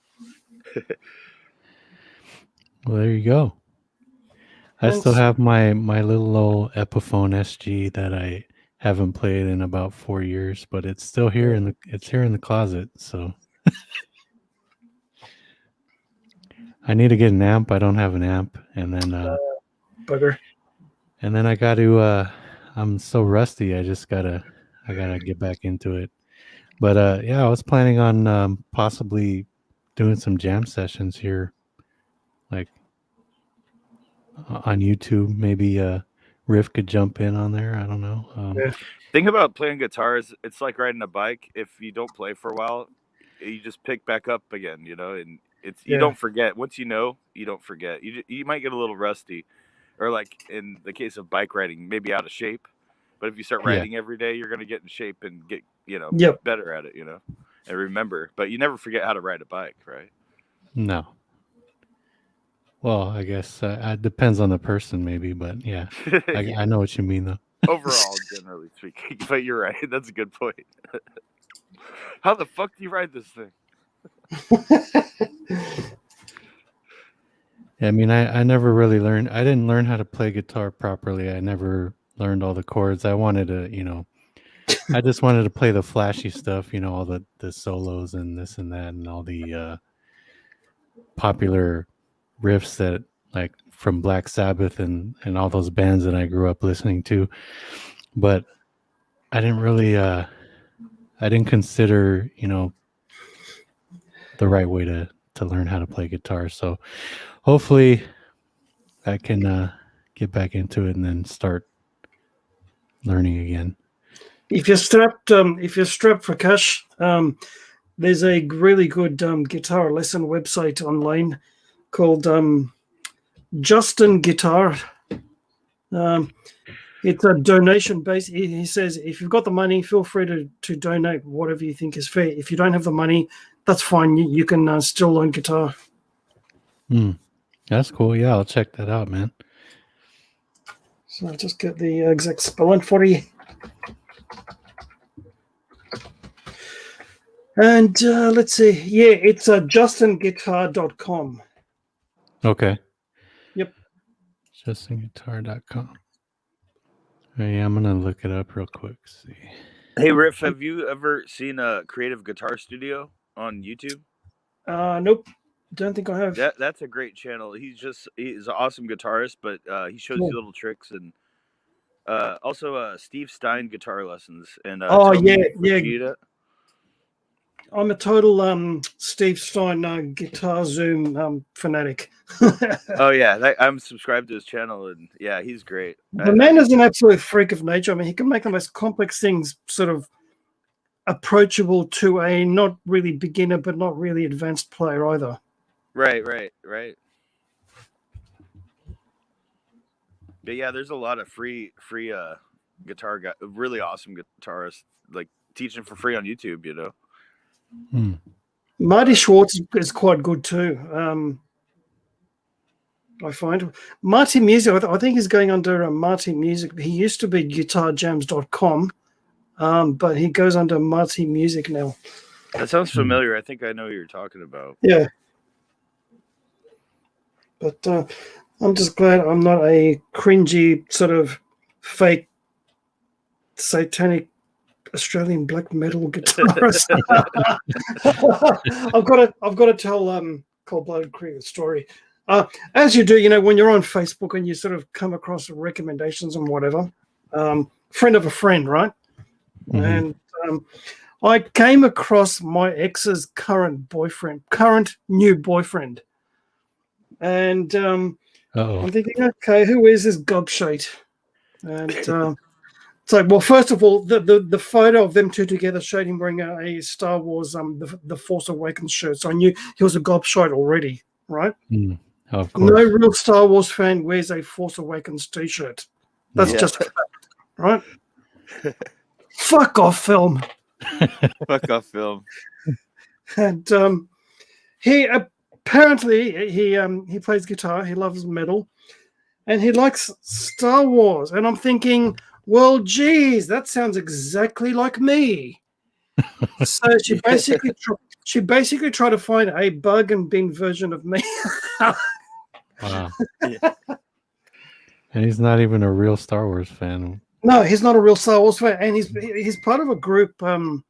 Well, there you go. I still Thanks. have my little old Epiphone SG that I haven't played in about 4 years, but it's still here it's here in the closet. So I need to get an amp. I don't have an amp, and then Bugger. I got to. I'm so rusty. I gotta get back into it. But yeah, I was planning on possibly doing some jam sessions here, like on YouTube. Maybe Riff could jump in on there. I don't know. Yeah. Thing about playing guitars, it's like riding a bike. If you don't play for a while, you just pick back up again. You know, and you don't forget. Once you know, you don't forget. You might get a little rusty, or like in the case of bike riding, maybe out of shape. But if you start riding every day, you're gonna get in shape and get better at it. You know, and remember. But you never forget how to ride a bike, right? No. Well, I guess it depends on the person, maybe, but yeah, I know what you mean, though. Overall, generally speaking, but you're right. That's a good point. How the fuck do you ride this thing? I mean, I never really learned. I didn't learn how to play guitar properly. I never learned all the chords. I wanted to, I just wanted to play the flashy stuff, all the solos and this and that and all the popular riffs that like from Black Sabbath and all those bands that I grew up listening to. But I didn't really I didn't consider, the right way to learn how to play guitar. So hopefully I can get back into it and then start learning again. If you're strapped for cash, there's a really good guitar lesson website online called Justin Guitar. It's a donation based. He says if you've got the money, feel free to donate whatever you think is fair. If you don't have the money, that's fine. You can still learn guitar. That's cool. Yeah, I'll check that out, man. So I'll just get the exact spelling for you. And let's see. Yeah, it's justinguitar.com. Okay. Yep. JustinGuitar.com. Yeah, I'm gonna look it up real quick. See. Hey Riff, have you ever seen a Creative Guitar Studio on YouTube? Nope. Don't think I have. That's a great channel. He's an awesome guitarist, but he shows Yeah. you little tricks and also Steve Stein guitar lessons and Oh, Toby yeah. Fujita. I'm a total Steve Stein guitar Zoom fanatic. Oh yeah, I'm subscribed to his channel and yeah, he's great. The man is an absolute freak of nature. I mean, he can make the most complex things sort of approachable to a not really beginner but not really advanced player either. Right. But yeah, there's a lot of free guitar guy, really awesome guitarists like teaching for free on YouTube. You know. Hmm. Marty Schwartz is quite good too. I find Marty Music. I think he's going under Marty Music. He used to be GuitarJams.com, but he goes under Marty Music now. That sounds familiar. I think I know who you're talking about. Yeah, but I'm just glad I'm not a cringy sort of fake satanic Australian black metal guitarist. I've got to tell Cold-Blooded Crew a story. As you do, you know, when you're on Facebook and you sort of come across recommendations and whatever, friend of a friend, right? Mhm. And I came across my ex's current new boyfriend. And Uh-oh. I'm thinking, okay, who is this gobshite? And it's like, well, first of all, the photo of them two together showed him wearing a Star Wars the Force Awakens shirt. So I knew he was a gobshite already, right? Mm. Oh, of course. No real Star Wars fan wears a Force Awakens t-shirt. That's Yeah. just a fact, right? Fuck off, film. Fuck off, film. And he apparently he plays guitar. He loves metal, and he likes Star Wars. And I'm thinking, well, geez, that sounds exactly like me. So she basically tried to find a bug and bin version of me. Wow. Yeah. And he's not even a real Star Wars fan. No, he's not a real Star Wars fan, and he's part of a group. You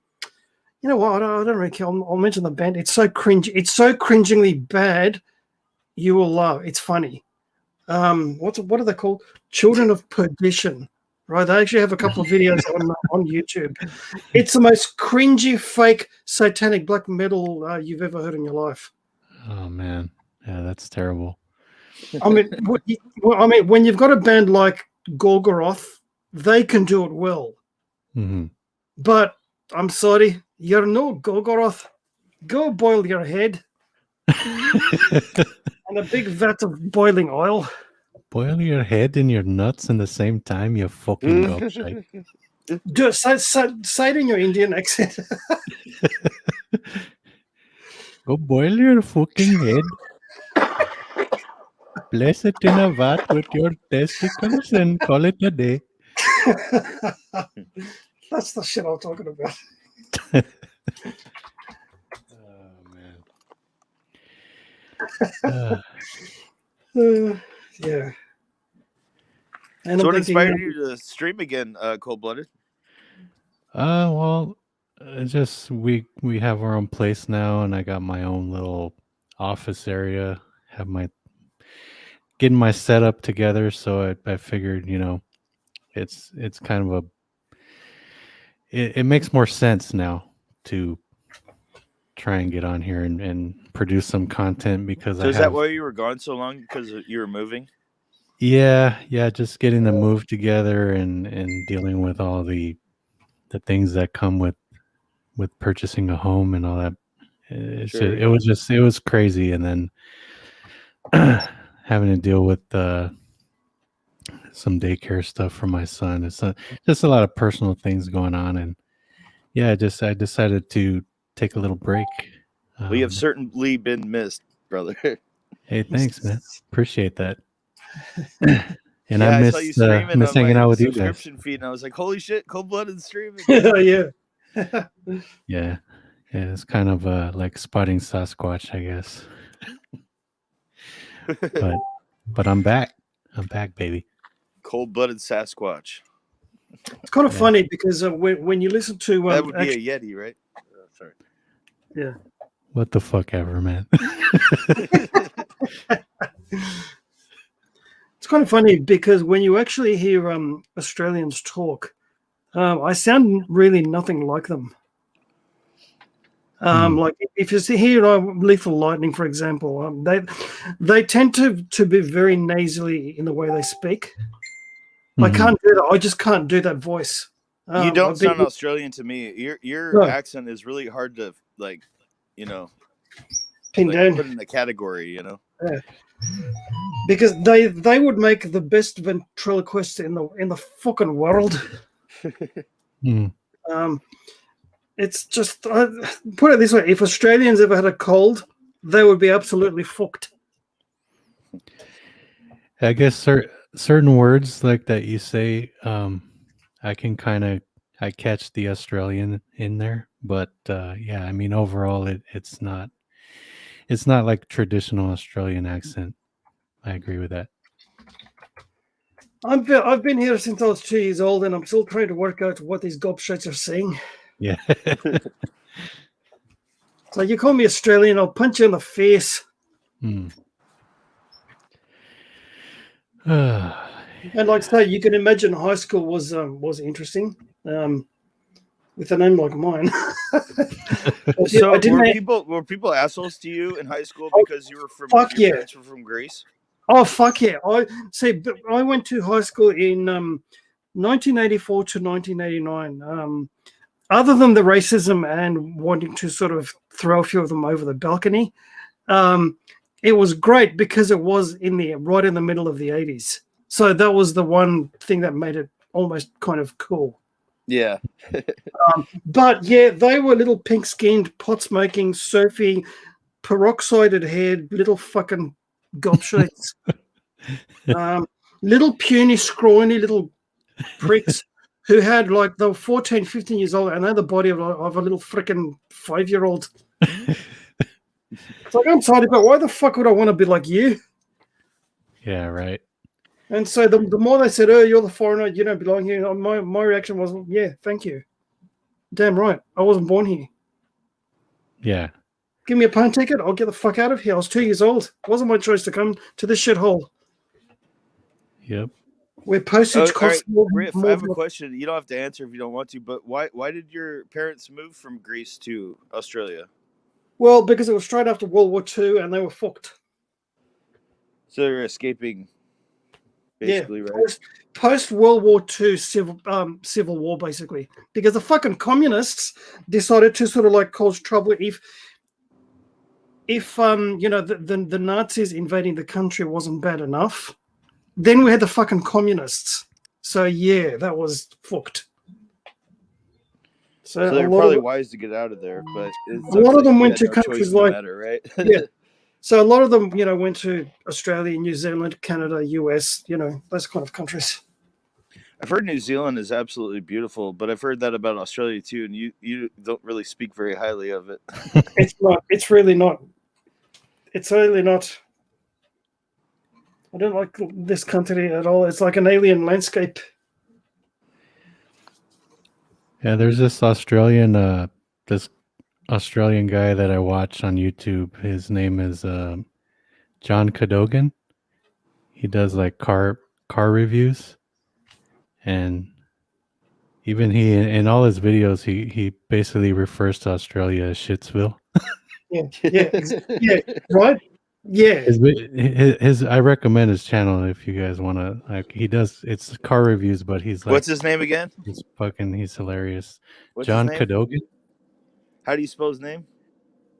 know what? I don't really care. I'll mention the band. It's so cringe. It's so cringingly bad. You will love. It's funny. What are they called? Children of Perdition. Right? They actually have a couple of videos on YouTube. It's the most cringy, fake, satanic black metal you've ever heard in your life. Oh man, yeah, that's terrible. I mean, when you've got a band like Gorgoroth, they can do it well. Mhm. But I'm sorry, you're no Gorgoroth. Go boil your head on a big vat of boiling oil. Boil your head and your nuts in the same time, you fucking gobshite. Do it. Say it in your Indian accent. Go boil your fucking head. Place it in a vat with your testicles and call it a day. That's the shit I'm talking about. Oh man. Yeah. And So I'm what thinking, inspired you to stream again, Cold Blooded? Well, just we have our own place now, and I got my own little office area. Have my getting my setup together, so I figured, you know, it's kind of it makes more sense now to try and get on here and produce some content because So is that why you were gone so long? Because you were moving? Yeah, just getting the move together and dealing with all the things that come with purchasing a home and all that. It was crazy, and then having to deal with some daycare stuff for my son. It's just a lot of personal things going on, and yeah, I decided to take a little break. We have certainly been missed, brother. Hey, thanks, man. Appreciate that. And Yeah, I saw you miss streaming on hanging my out with you guys. subscription feed, and I was like, "Holy shit, Cold Blooded streaming!" yeah. Yeah, it's kind of like spotting Sasquatch, I guess. But I'm back. I'm back, baby. Cold Blooded Sasquatch. It's kind of Yeah. funny because when you listen to That would be a Yeti, right? Sorry. What the fuck ever, man. it's kind of funny because when you actually hear Australians talk, I sound really nothing like them. Like if you see here, Lethal Lightning, for example, they tend to be very nasally in the way they speak. I can't do that. I just can't do that voice. You don't I've been- sound Australian to me. Your No. accent is really hard to like, pinned down. put in a category. Because they would make the best ventriloquists in the fucking world. It's just put it this way: if Australians ever had a cold, they would be absolutely fucked. I guess certain words like that you say, I can I catch the Australian in there, but yeah, I mean overall it's not like traditional Australian accent. I agree with that. I've been here since I was 2 years old, and I'm still trying to work out what these gobshites are saying. Yeah. So you call me Australian, I'll punch you in the face. Hmm. And like I say, you can imagine high school was interesting. With a name like mine. So I didn't were people assholes to you in high school Oh, because you were from fuck your yeah. parents were from Greece? Oh fuck yeah! I went to high school in 1984 to 1989. Other than the racism and wanting to sort of throw a few of them over the balcony, it was great because it was right in the middle of the 80s. So that was the one thing that made it almost kind of cool. Yeah. But yeah, they were little pink-skinned, pot-smoking, surfing, peroxided haired little fucking gobshites. Little puny, scrawny little pricks who had like they were 14, 15 years old and they had the body of a little freaking 5-year-old. It's like, I'm sorry, but why the fuck would I want to be like you? Yeah, right. And so the more they said, oh, you're the foreigner, you don't belong here, my reaction was, yeah, thank you. Damn right. I wasn't born here. Yeah. Give me a plane ticket, I'll get the fuck out of here. I was 2 years old. It wasn't my choice to come to this shithole. Yep. Where postage costs more. Riff, I have a question. You don't have to answer if you don't want to, but why did your parents move from Greece to Australia? Well, because it was straight after World War II and they were fucked. So they're escaping, basically, right? Post World War II civil war, basically, because the fucking communists decided to sort of like cause trouble if the Nazis invading the country wasn't bad enough. Then we had the fucking communists. So yeah, that was fucked. So they're probably wise to get out of there, but a lot of them went to countries like right? Yeah. So a lot of them, went to Australia, New Zealand, Canada, US, those kind of countries. I've heard New Zealand is absolutely beautiful, but I've heard that about Australia too, and you don't really speak very highly of it. It's not. It's really not. It's really not. I don't like this country at all. It's like an alien landscape. Yeah, there's this Australian guy that I watch on YouTube. His name is John Cadogan. He does like car reviews, and even he in all his videos he basically refers to Australia as Shitsville. Yeah, right. Yeah, his I recommend his channel if you guys want to. Like, it's car reviews, but he's like, what's his name again? He's hilarious. What's John his name? Cadogan. How do you spell his name?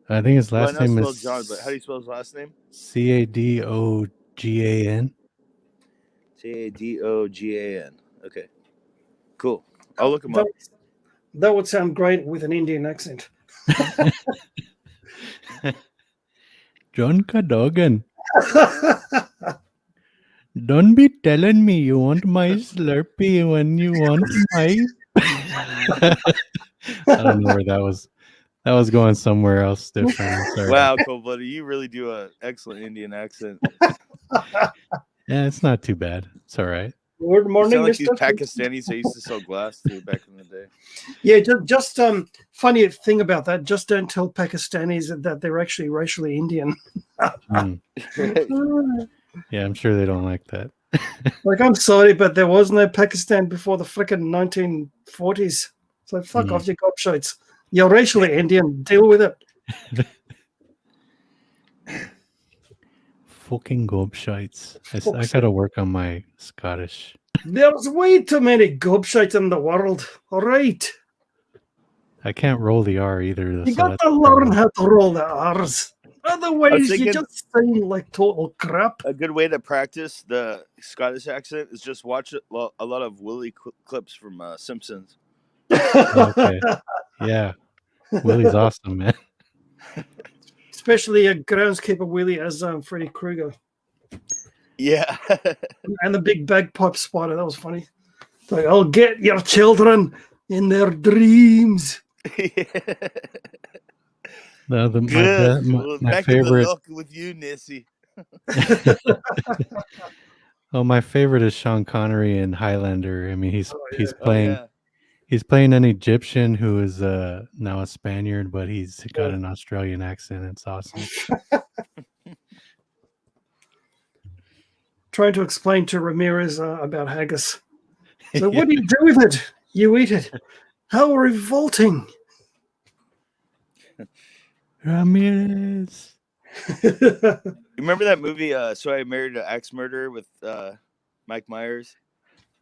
I think his last name is John, but how do you spell his last name? Cadogan. Cadogan. Okay, cool. I'll look him up. That would sound great with an Indian accent. John Cadogan. Don't be telling me you want my Slurpee when you want my. I don't know where that was. That was going somewhere else different. I'm sorry. Wow, Cold Blooded, you really do an excellent Indian accent. Yeah, it's not too bad. It's all right. Good You morning, sound like these Mr. Pakistanis that used to sell glass to back in the day. Yeah, just funny thing about that. Just don't tell Pakistanis that they're actually racially Indian. Mm. Right. Yeah, I'm sure they don't like that. Like, I'm sorry, but there was no Pakistan before the frickin' 1940s. So fuck off, you gobshites. You're racially Indian. Deal with it. Fucking gobshites. I Fuck's gotta work on my Scottish. There's way too many gobshites in the world. All right. I can't roll the R either. You so got that's to a learn problem. how to roll the R's. Otherwise, you thinking- just sound like total crap. A good way to practice the Scottish accent is just watch a lot of Willie clips from Simpsons. Okay. Yeah. Willie's awesome, man. Especially a groundskeeper Willie as Freddy Krueger. Yeah. And the big bagpipe spider. That was funny. It's like, I'll get your children in their dreams. No, Good. my Back to favorite. the look with you, Nissy. Oh, my favorite is Sean Connery in Highlander. I mean, he's Oh, playing yeah. he's playing an Egyptian who is now a Spaniard, but he's got an Australian accent. It's awesome. Trying to explain to Ramirez about haggis. So what do you do with it? You eat it. How revolting. Ramirez. You remember that movie, So I Married an Axe Murderer with Mike Myers?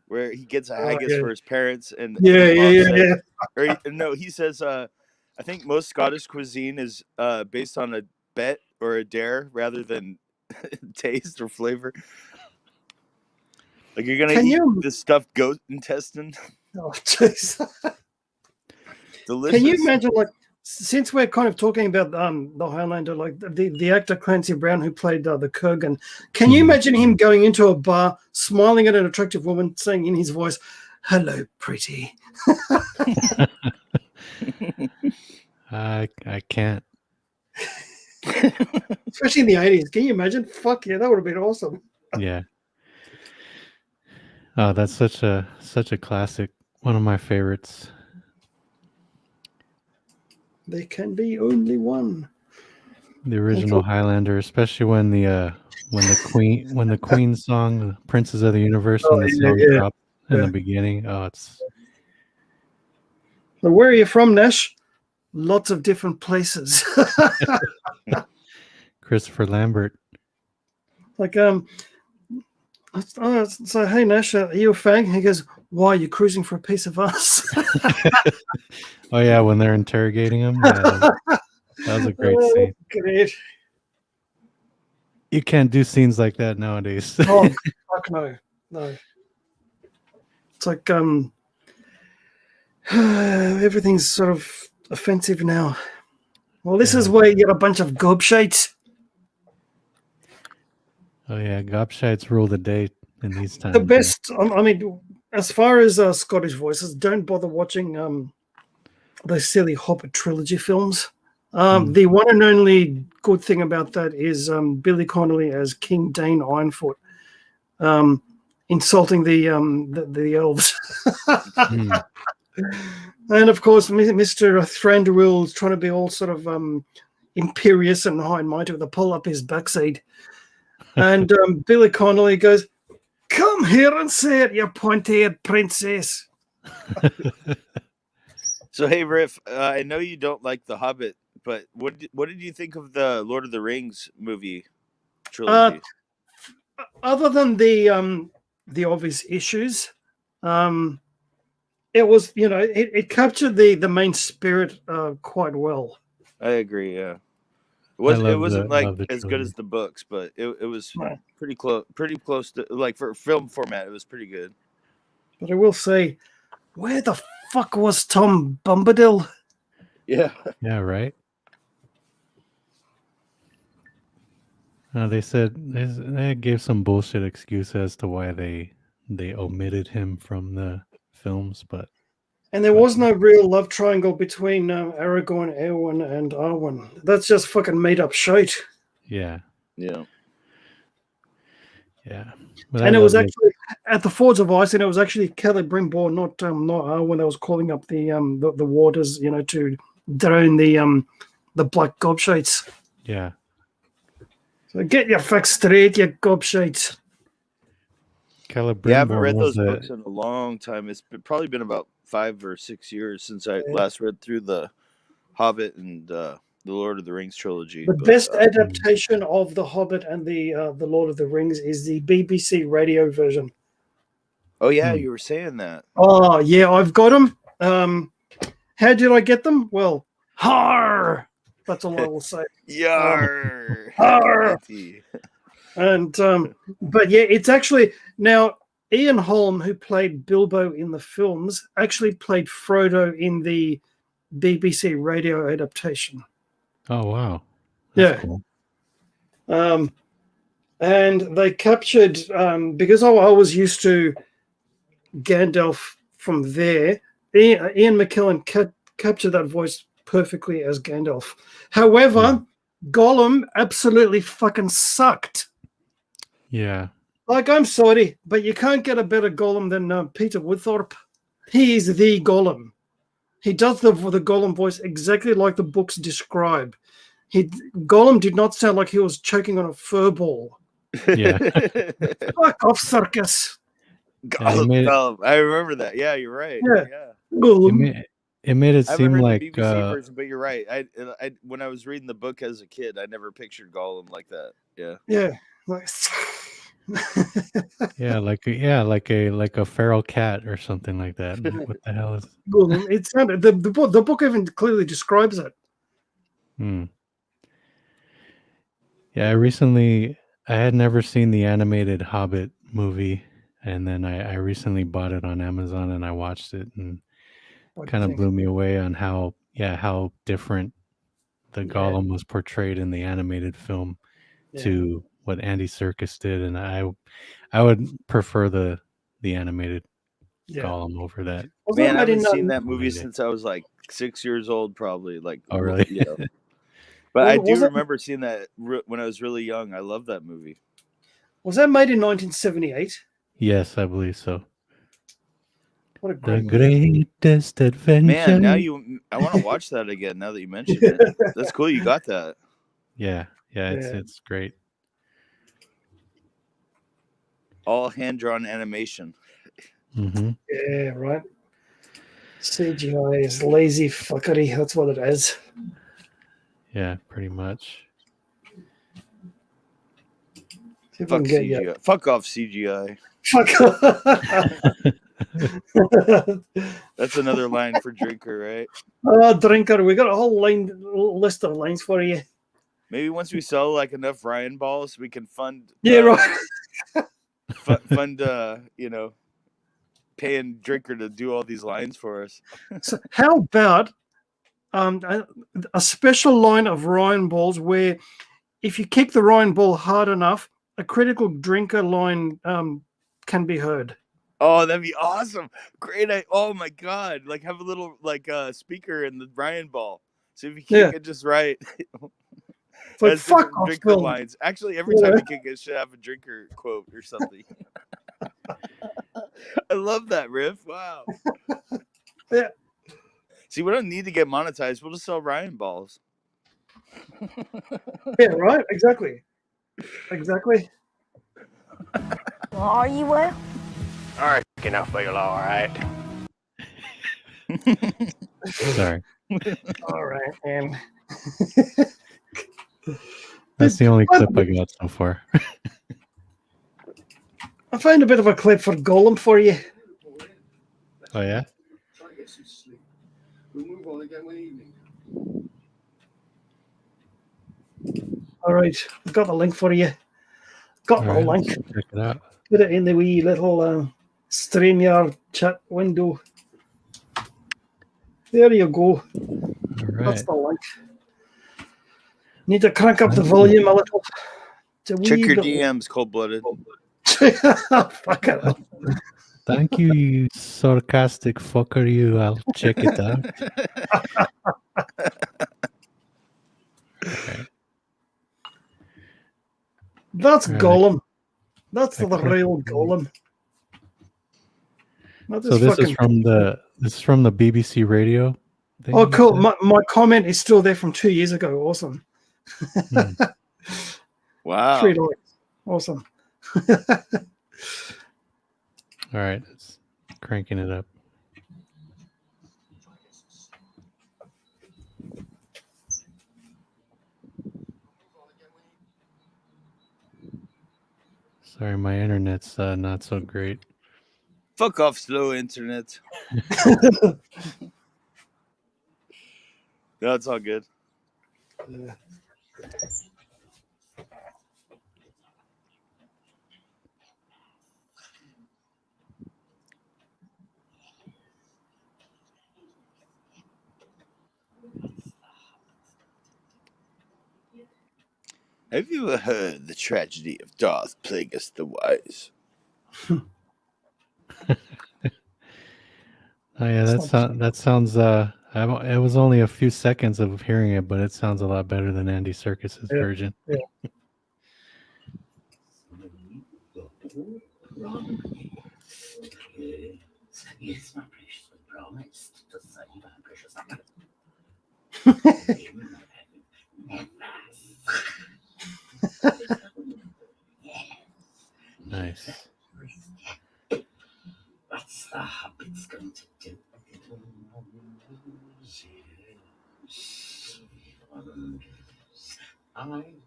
Where he gets a haggis yeah. for his parents and Yeah, his mom yeah, said- yeah. Or no, he says, I think most Scottish cuisine is based on a bet or a dare rather than taste or flavor. Like you're gonna Can eat you- this stuffed goat intestine. Oh, jeez. Delicious. Can you imagine, like, since we're kind of talking about the Highlander, like the actor Clancy Brown who played the Kurgan, can you imagine him going into a bar, smiling at an attractive woman, saying in his voice, "Hello, pretty." I can't. Especially in the 80s. Can you imagine? Fuck yeah, that would have been awesome. Yeah. Oh, that's such a classic. One of my favorites. There can be only one. The original Highlander, especially when the Queen song, the Princes of the Universe, when the song dropped in the beginning. Oh, it's So where are you from, Nash? Lots of different places. Christopher Lambert. Like, so hey, Nash, are you a fag? He goes, why are you cruising for a piece of us? Oh yeah, when they're interrogating him. Yeah, that was a great scene. Great. You can't do scenes like that nowadays. Oh, fuck no. No. It's like, everything's sort of offensive now. Well, this is where you get a bunch of gobshites. Oh yeah, gobshites rule the day in these times. The best, I mean, as far as Scottish voices, don't bother watching those silly Hobbit trilogy films. The one and only good thing about that is Billy Connolly as King Dane Ironfoot, insulting the elves. And of course, Mr. Thranduil is trying to be all sort of imperious and high and mighty with a pull up his backside. And Billy Connolly goes, "Come here and say it, you pointy-eared princess." So hey, Riff, I know you don't like The Hobbit, but what did you think of the Lord of the Rings movie trilogy? Other than the obvious issues, it was, it captured the main spirit quite well. I agree. Yeah, it love wasn't the like as good trilogy. as the books, but it was Right. pretty close to, like, for film format. It was pretty good. But I will say, where the fuck was Tom Bombadil? Yeah. Yeah, right. They said they gave some bullshit excuse as to why they omitted him from the films, but And there was no real love triangle between Aragorn, Eowyn, and Arwen. That's just fucking made up shit. yeah. Yeah. Yeah. But And I it was love actually at the Fords of Ice, and it was actually Kelly Brimbaugh, not when they was calling up the waters, to drown the black gobshites. Yeah. So get your facts straight, you gobshites. Celebrimbor Yeah, I haven't read was those books in a long time. Probably been about 5 or 6 years since I last read through the Hobbit and the Lord of the Rings trilogy. The but, best adaptation of The Hobbit and the Lord of the Rings is the BBC radio version. Oh yeah, you were saying that. Oh yeah, I've got them. How did I get them? Well, har. That's all I will say. Yar. Har. And but yeah, it's actually now Ian Holm, who played Bilbo in the films, actually played Frodo in the BBC radio adaptation. Oh wow. That's cool. And they captured because I was used to Gandalf from there. Ian McKellen captured that voice perfectly as Gandalf. However, Gollum absolutely fucking sucked. Yeah. Like, I'm sorry, but you can't get a better Gollum than Peter Woodthorpe. He is the Gollum. He does the Gollum voice exactly like the books describe. Gollum did not sound like he was choking on a fur ball. Yeah. Fuck off, circus. Gollum. I remember that. Yeah, you're right. Yeah. Gollum. It made it I seem haven't heard like the BBC version, but you're right. I when I was reading the book as a kid, I never pictured Gollum like that. Yeah. Yeah. Like, like a feral cat or something like that. What the hell is Gollum? It sounded the book even clearly describes it. Yeah, I had never seen the animated Hobbit movie, and then I recently bought it on Amazon and I watched it, and kind of blew me away on how different the Gollum was portrayed in the animated film to what Andy Serkis did, and I would prefer the animated Gollum over that. Man, I haven't seen that movie since I was like 6 years old, probably. Like, oh really? Yeah. But I do remember seeing that when I was really young. I love that movie. Was that made in 1978? Yes, I believe so. What a great greatest adventure. Man, now I want to watch that again. Now that you mentioned it, that's cool. You got that. Yeah, it's great. All hand drawn animation. Mm-hmm. Yeah, right. CGI is lazy fuckery. That's what it is. Yeah, pretty much. Fuck CGI. Fuck off CGI. Fuck off. That's another line for Drinker, right? Oh, Drinker, we got a whole list of lines for you. Maybe once we sell like enough Ryan balls, we can fund. Yeah, right. fund, paying Drinker to do all these lines for us. So how about a special line of Ryan balls where if you kick the Ryan ball hard enough, a critical Drinker line can be heard. Oh, that'd be awesome! Great! Oh my god! Like have a little speaker in the Ryan ball, so if you kick it just right. It's like fuck off, Drinker lines. Actually, every time you kick it, should have a Drinker quote or something. I love that riff. Wow. Yeah. See, we don't need to get monetized. We'll just sell Ryan balls. Yeah, right. Exactly. Are you well? I reckon I feel all right. Sorry. All right, man. That's the only clip I got so far. I found a bit of a clip for Gollum for you. Oh yeah? Try to get some sleep. We'll move on again one evening. All right, I've got the link for you. Got the link. Check it out. Put it in the wee little StreamYard chat window. There you go. All right. That's the link. Need to crank up the volume a little. Check your DMs, cold-blooded. Fuck it up. Thank you, you sarcastic fucker. I'll check it out. Okay. That's Gollum. That's the real Golem. Not So this is from the BBC radio thing. Oh, cool. My comment is still there from 2 years ago. Awesome. Wow. $3. Awesome. All right, it's cranking it up. Sorry, my internet's not so great. Fuck off, slow internet. No, it's all good. Yeah. Have you ever heard the tragedy of Darth Plagueis the Wise? Oh yeah, that sounds. It was only a few seconds of hearing it, but it sounds a lot better than Andy Serkis's version. Yeah. Yes, my precious, we promised to save our precious. Nice. What's the hobbit's going to do? I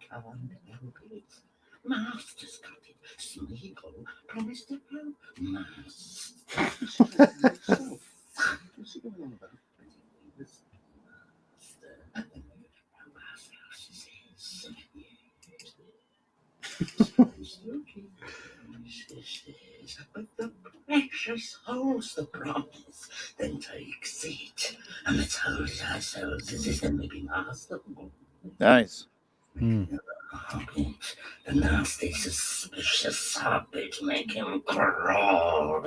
can't help it. Master's got it. Smeagol promised to help Master. What's he going on about? But the precious holds the promise, then takes it, and let's hold it ourselves as if there may be master. Nice. Hobbit, the nasty, suspicious hobbit, make him crawl.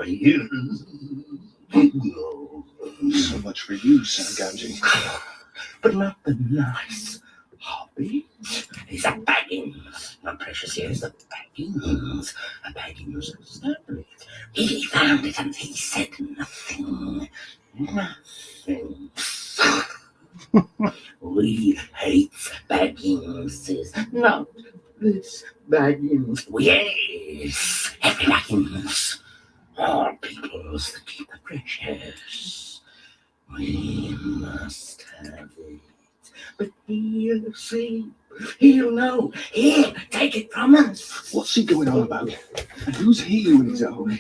So much for you, Sam But not the nice hobbit. He's a Baggins. My precious, here's a Baggins. A Baggins stole it. He found it and he said nothing. Nothing. We hate Baggins. Not this Baggins. Yes, every Baggins. All peoples that keep the precious. We must have it. But he'll see. He'll know. He'll take it from us. What's he going on about? And who's he when he's at home?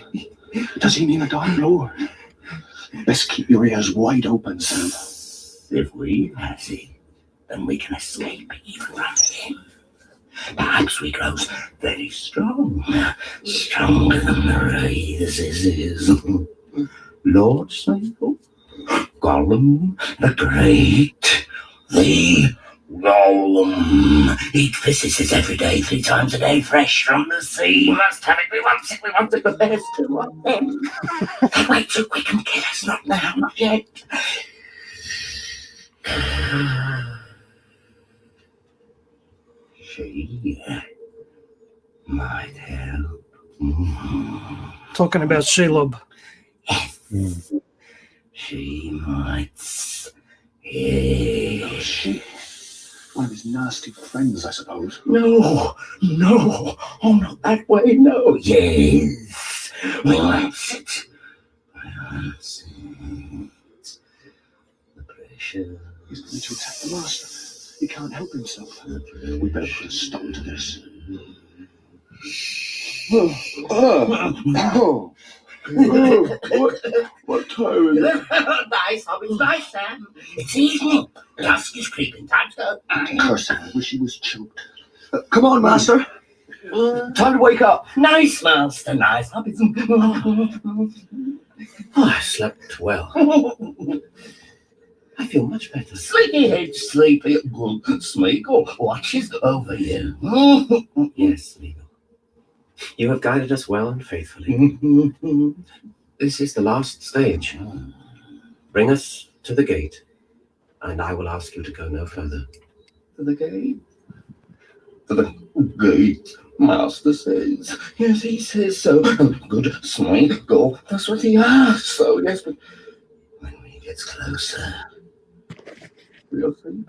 Does he mean a darn lord? Best keep your ears wide open, Sam. If we has it, then we can escape even from him. Perhaps we grow very strong, stronger than the races. Lord Smeagol, Gollum the Great, the Gollum. Eat fishes every day, 3 times a day, fresh from the sea. Must have it, we want it, but there's too much them. They wait too quick and kill us, not now, not yet. She might help. Talking about Shelob. Yes. She might. Yes. She, one of his nasty friends, I suppose. No. Oh, not that way, no. Yes. We want it. The pressure. He's going to attack the master. He can't help himself. We better put a stop to this. What time is it? Nice, Hobbit, nice, Sam. It's evening. Dusk is creeping. Time to go. Curse him, I wish he was choked. Come on, master. Time to wake up. Nice, master, nice. Hobbit. I slept well. I feel much better. Sleepyhead, sleepy. Smeagol watches over you. Yes, Smeagol. You have guided us well and faithfully. This is the last stage. Bring us to the gate, and I will ask you to go no further. To the gate. The great master says. Yes, he says so. Good, smite, go. That's what he asks. So, yes, but when he gets closer, we'll see.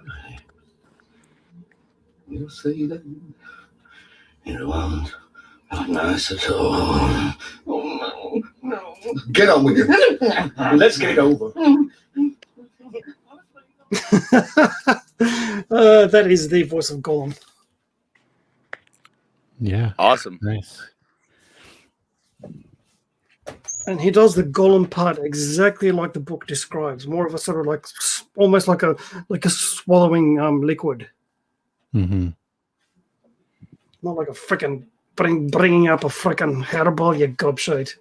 We'll see then. It won't look nice at all. Oh, no. Get on with it. Let's get it over. That is the voice of Gollum. Yeah. Awesome. Nice. And he does the Gollum part exactly like the book describes. More of a sort of like almost like a swallowing liquid, Mm-hmm. not like a freaking bringing up a freaking hairball, you gobshite.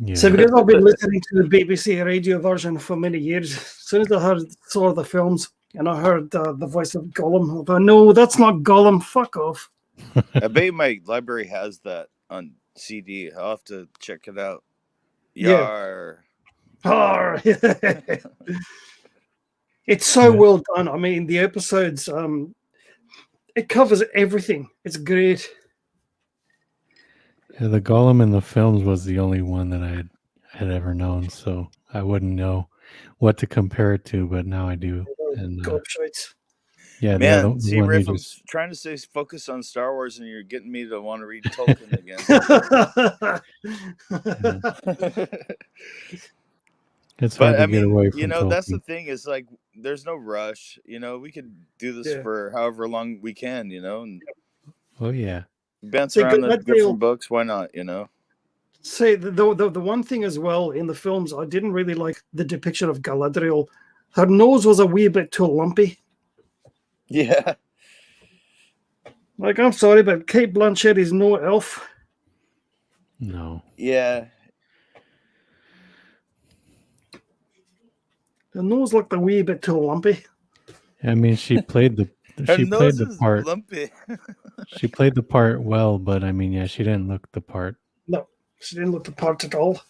Yeah. So because I've been listening to the BBC radio version for many years, as soon as I saw the films and I heard the voice of Gollum, I thought, no, that's not Gollum. Fuck off. I bet my library has that on CD. I'll have to check it out. Yeah. Yar. Arr. It's so well done. I mean, the episodes, it covers everything. It's great. Yeah, the Gollum in the films was the only one that I had ever known, so I wouldn't know what to compare it to, but now I do. And Gobshites. yeah, Man, the see, one Riff, you I'm just, trying to stay focused on Star Wars, and you're getting me to want to read Tolkien again. it's hard But to I get away mean, from you know, that's the Tolkien. thing. Is like, there's no rush. You know, we could do this Yeah. for however long we can. You know, and Oh yeah, bounce See, around the Galadriel- different books. Why not? You know. See, the one thing as well in the films, I didn't really like the depiction of Galadriel. Her nose was a wee bit too lumpy. Yeah. Like, I'm sorry, but Kate Blanchett is no elf. no, Yeah. The nose looked a wee bit too lumpy. I mean she played the Her she played nose the is part. lumpy. She played the part well, but I mean, yeah, she didn't look the part. No, she didn't look the part at all.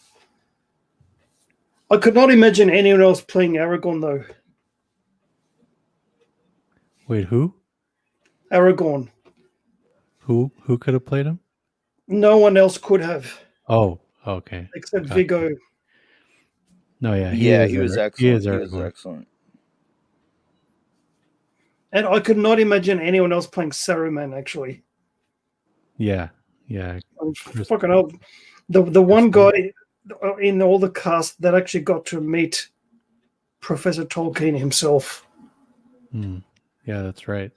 I could not imagine anyone else playing Aragorn, though. Wait, who? Aragorn. Who could have played him? No one else could have, Oh, okay. except Gotcha. Viggo. No, yeah, Yeah, is he was Ar- excellent. He is He was Aragorn. excellent. And I could not imagine anyone else playing Saruman, actually. Yeah. Fucking hell. The one guy in all the cast that actually got to meet Professor Tolkien himself. Yeah, that's right.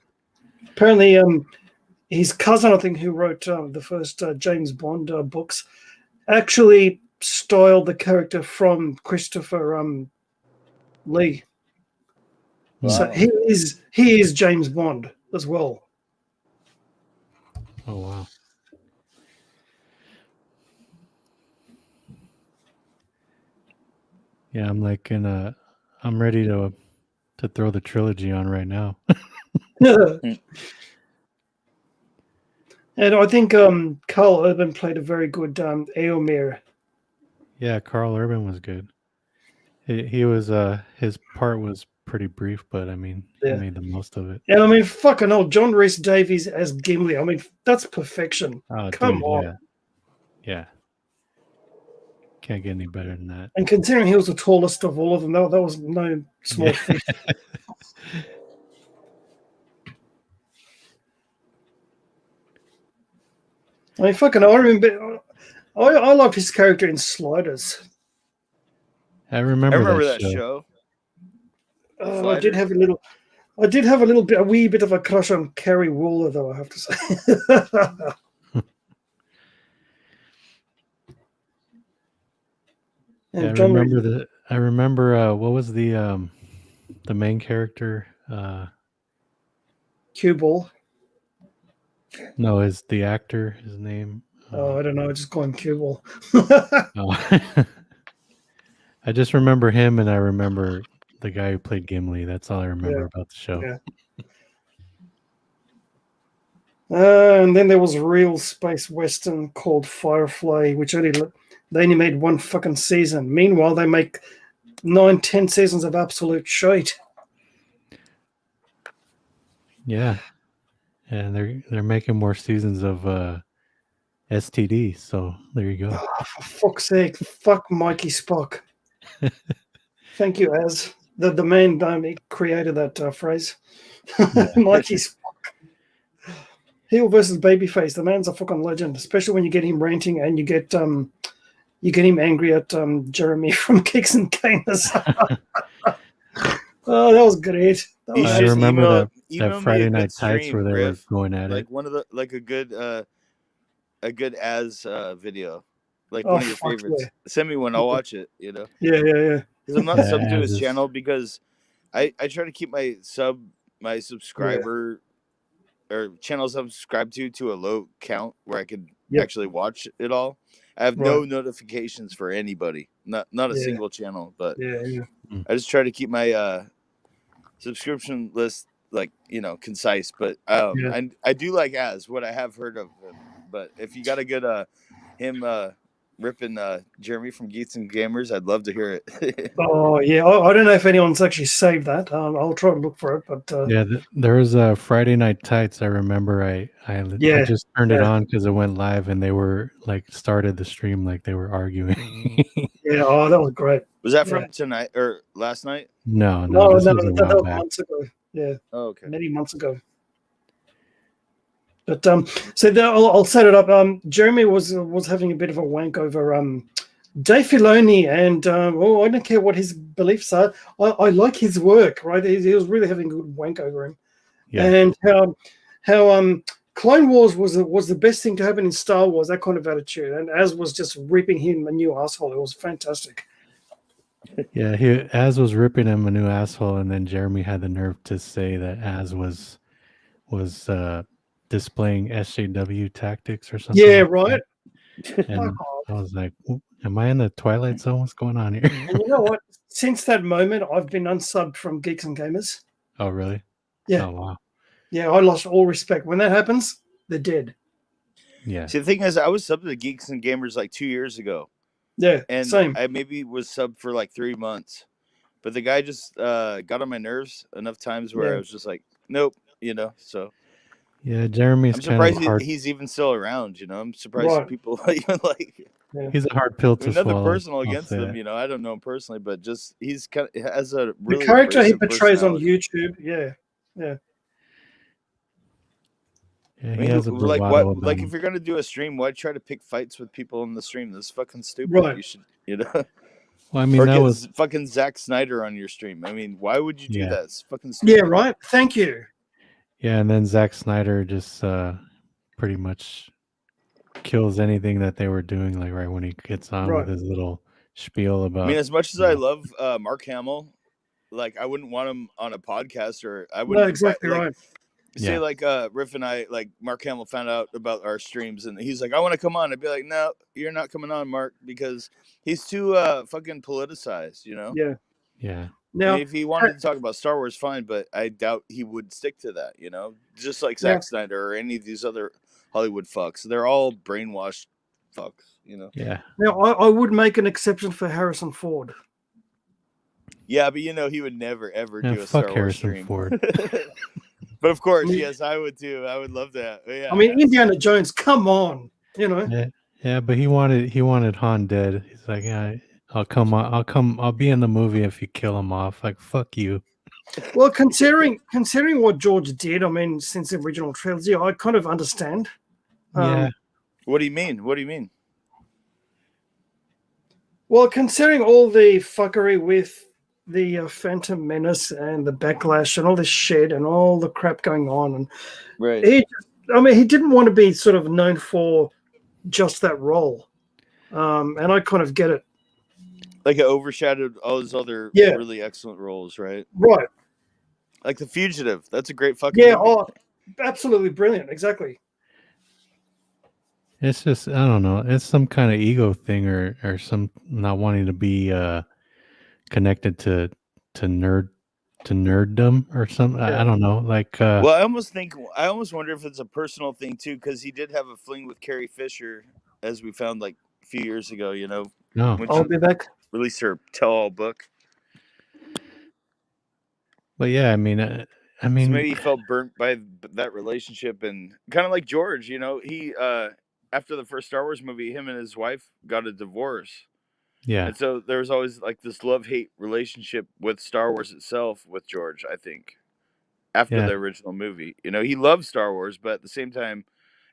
Apparently, his cousin, I think, who wrote the first James Bond books, actually styled the character from Christopher Lee. So Wow. he is James Bond as well. Oh wow. Yeah, I'm ready to throw the trilogy on right now. And I think Carl Urban played a very good Eomer. Yeah, Carl Urban was good. He was his part was pretty brief, but I mean, Yeah. he made the most of it. And I mean, fucking hell, John Rhys Davies as Gimli. I mean, that's perfection. Oh, Come dude, on. Yeah. Can't get any better than that. And considering he was the tallest of all of them, that was no small feat. I mean, fucking, I remember. I love his character in Sliders. I remember, I remember that that show. show. I did have a wee bit of a crush on Kerry Wooler, though, I have to say. Yeah, And John I remember what was the main character? Cue Ball. No, is the actor his name? Oh, I don't know. I just call him Cue Ball. Oh. I just remember him, and I remember the guy who played Gimli. That's all I remember about the show. Yeah. And then there was a real space western called Firefly, which they only made one fucking season. Meanwhile, they make 9-10 seasons of absolute shite. Yeah. and they're making more seasons of STD. So there you go. Oh, for fuck's sake, fuck Mikey Spock. Thank you, Az. The man he created that phrase. Mikey Spock. Heel versus babyface. The man's a fucking legend, especially when you get him ranting and you get him angry at Jeremy from Kicks and Gamers. Oh, that was great. That was I should remember email that me a Friday good night tights stream, where they Riff. were going at Like it. one of the a good as video, like Oh, one of your fuck favorites. yeah. Send me one, I'll watch it. You know, Yeah. because I'm not Yeah, subbed to as his is. channel because I try to keep my subscriber or channels I'm subscribed to a low count where I can Yep. actually watch it all. I have no Right. notifications for anybody, not a Yeah. single channel, but Yeah. I just try to keep my subscription list like concise. But Yeah. I do like as what I have heard of him. But if you got a good him ripping Jeremy from Geeks and Gamers, I'd love to hear it. Oh yeah. I don't know if anyone's actually saved that. I'll try to look for it, but Yeah, there was a Friday night tights. I remember I Yeah, just turned it yeah. on because it went live and they were like started the stream like they were arguing. yeah. Oh, that was great. Was that Yeah. from tonight or last night? No, No, this no, was a that while was back. months ago. Yeah, Oh, okay. many months ago. But so I'll set it up. Jeremy was having a bit of a wank over Dave Filoni, and I don't care what his beliefs are. I like his work, right? He was really having a good wank over him, Yeah. and how Clone Wars was the best thing to happen in Star Wars. That kind of attitude, and Az was just ripping him a new asshole. It was fantastic. Yeah, Az was ripping him a new asshole, and then Jeremy had the nerve to say that Az was displaying SJW tactics or something. Yeah, like right. that. And Fuck off. I was like, "Am I in the Twilight Zone? What's going on here?" And you know what? Since that moment, I've been unsubbed from Geeks and Gamers. Oh, really? Yeah. Oh, wow. Yeah, I lost all respect. When that happens, they're dead. Yeah. See, the thing is, I was subbed to Geeks and Gamers like 2 years ago, Yeah, and same. I maybe was subbed for like 3 months, but the guy just got on my nerves enough times where Yeah. I was just like, nope, So Yeah, Jeremy's I'm kind of surprised hard. he's even still around. I'm surprised Right. people even like. He's a hard pill to Nothing swallow. personal I'll against say him, that. I don't know him personally, but just he's kind of has a really The character he abrasive portrays on personality. YouTube, yeah. Yeah, I he mean, has a like bravado what? about Like him. if you're gonna do a stream, why try to pick fights with people in the stream? That's fucking stupid. Right. You should, Well, I mean, or that get was fucking Zack Snyder on your stream. I mean, why would you do Yeah. that? It's fucking stupid. Yeah, right. Thank you. yeah, and then Zack Snyder just pretty much kills anything that they were doing. Like right when he gets on Right. with his little spiel I about. mean, as much as Yeah. I love Mark Hamill, like I wouldn't want him on a podcast, or I No, wouldn't exactly like, right. say Yeah. like Riff and I, like Mark Hamill found out about our streams and he's like, I want to come on. I'd be like, no, you're not coming on, Mark, because he's too fucking politicized, Yeah. Yeah. I Now, mean, if he wanted to talk about Star Wars, fine, but I doubt he would stick to that, just like Zack Yeah. Snyder or any of these other Hollywood fucks. They're all brainwashed fucks, Yeah. now I would make an exception for Harrison Ford. Yeah, but he would never ever Yeah, do a fuck Star Wars Harrison stream. Ford. But of course, I mean- yes, I would too. I would love that. But yeah, I mean, Indiana Jones, come on. Yeah, but he wanted Han dead. He's like, yeah, I'll be in the movie if you kill him off. Like, fuck you. Well, considering what George did, I mean, since the original trilogy, I kind of understand. Yeah. What do you mean? What do you mean? Well, considering all the fuckery with the Phantom Menace and the backlash and all this shit and all the crap going on, and Right. he didn't want to be sort of known for just that role, and I kind of get it. Like it overshadowed all his other Yeah. really excellent roles, right? Right? Like The Fugitive. That's a great fucking Yeah. movie. Oh, absolutely brilliant. Exactly. It's just I don't know. It's some kind of ego thing or some not wanting to be connected to nerddom or something. I don't know. Like Well, I almost wonder if it's a personal thing too, because he did have a fling with Carrie Fisher, as we found like a few years ago. no. When I'll she be back. released her tell-all book. But yeah, I mean, I So mean, maybe he felt burnt by that relationship, and kind of like George, he after the first Star Wars movie, him and his wife got a divorce, yeah, and so there was always like this love-hate relationship with Star Wars itself with George. I think after yeah, the original movie, he loved Star Wars, but at the same time,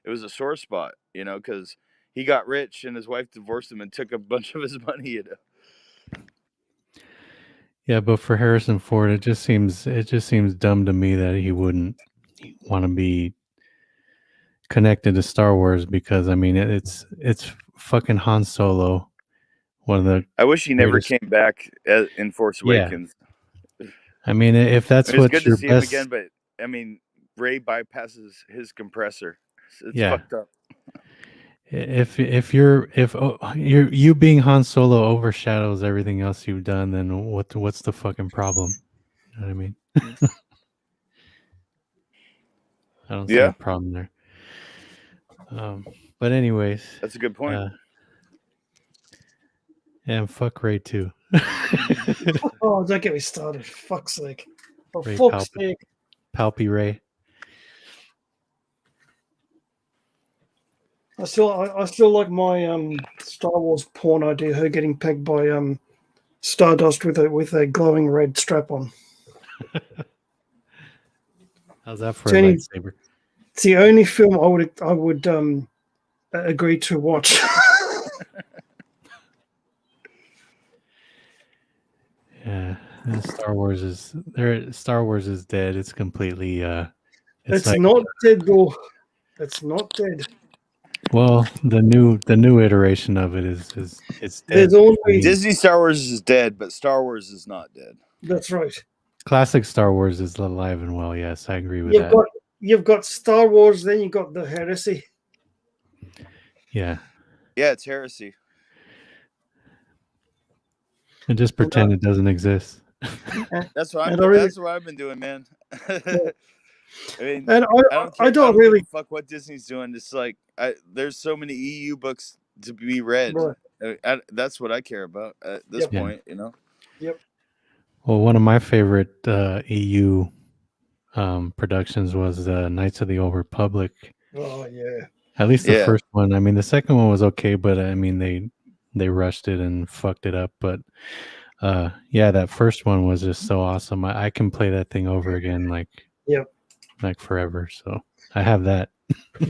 it was a sore spot, because he got rich and his wife divorced him and took a bunch of his money. yeah. But for Harrison Ford, it just seems dumb to me that he wouldn't want to be connected to Star Wars, because I mean it's fucking Han Solo, one of the I wish he never greatest. came back in Force Yeah, Awakens. I mean, if that's It was what good to your see him best, again, but I mean, Ray bypasses his compressor. It's yeah. fucked up. If you being Han Solo overshadows everything else you've done, then what's the fucking problem? You know what I mean? I don't see Yeah, a problem there. But anyways, that's a good point. and fuck Ray too. Oh, don't get me started. Fuck's sake. For Ray fuck's sake. Palpy Ray. I still like my Star Wars porn idea, her getting pegged by Stardust with a glowing red strap on. How's that for a Jenny- lightsaber? It's the only film I would agree to watch. Yeah, and Star Wars is dead. It's completely It's like, not dead though. It's not dead. well, the new iteration of it is it's dead. There's always I mean, Disney Star Wars is dead, but Star Wars is not dead. that's right. classic Star Wars is alive and well. Yes, I agree with that. You've got Star Wars, then you've got the heresy. Yeah, Yeah, it's heresy. and just pretend it doesn't exist. That's what And I really- that's what I've been doing, man. I mean, And I don't really give a fuck what Disney's doing. It's like there's so many EU books to be read. Right. That's what I care about at this Yep. point. Well, one of my favorite EU productions was Knights of the Old Republic. Oh yeah. At least the Yeah. first one. I mean, the second one was okay, but I mean they rushed it and fucked it up. But yeah, that first one was just so awesome. I can play that thing over again, like forever. So I have that.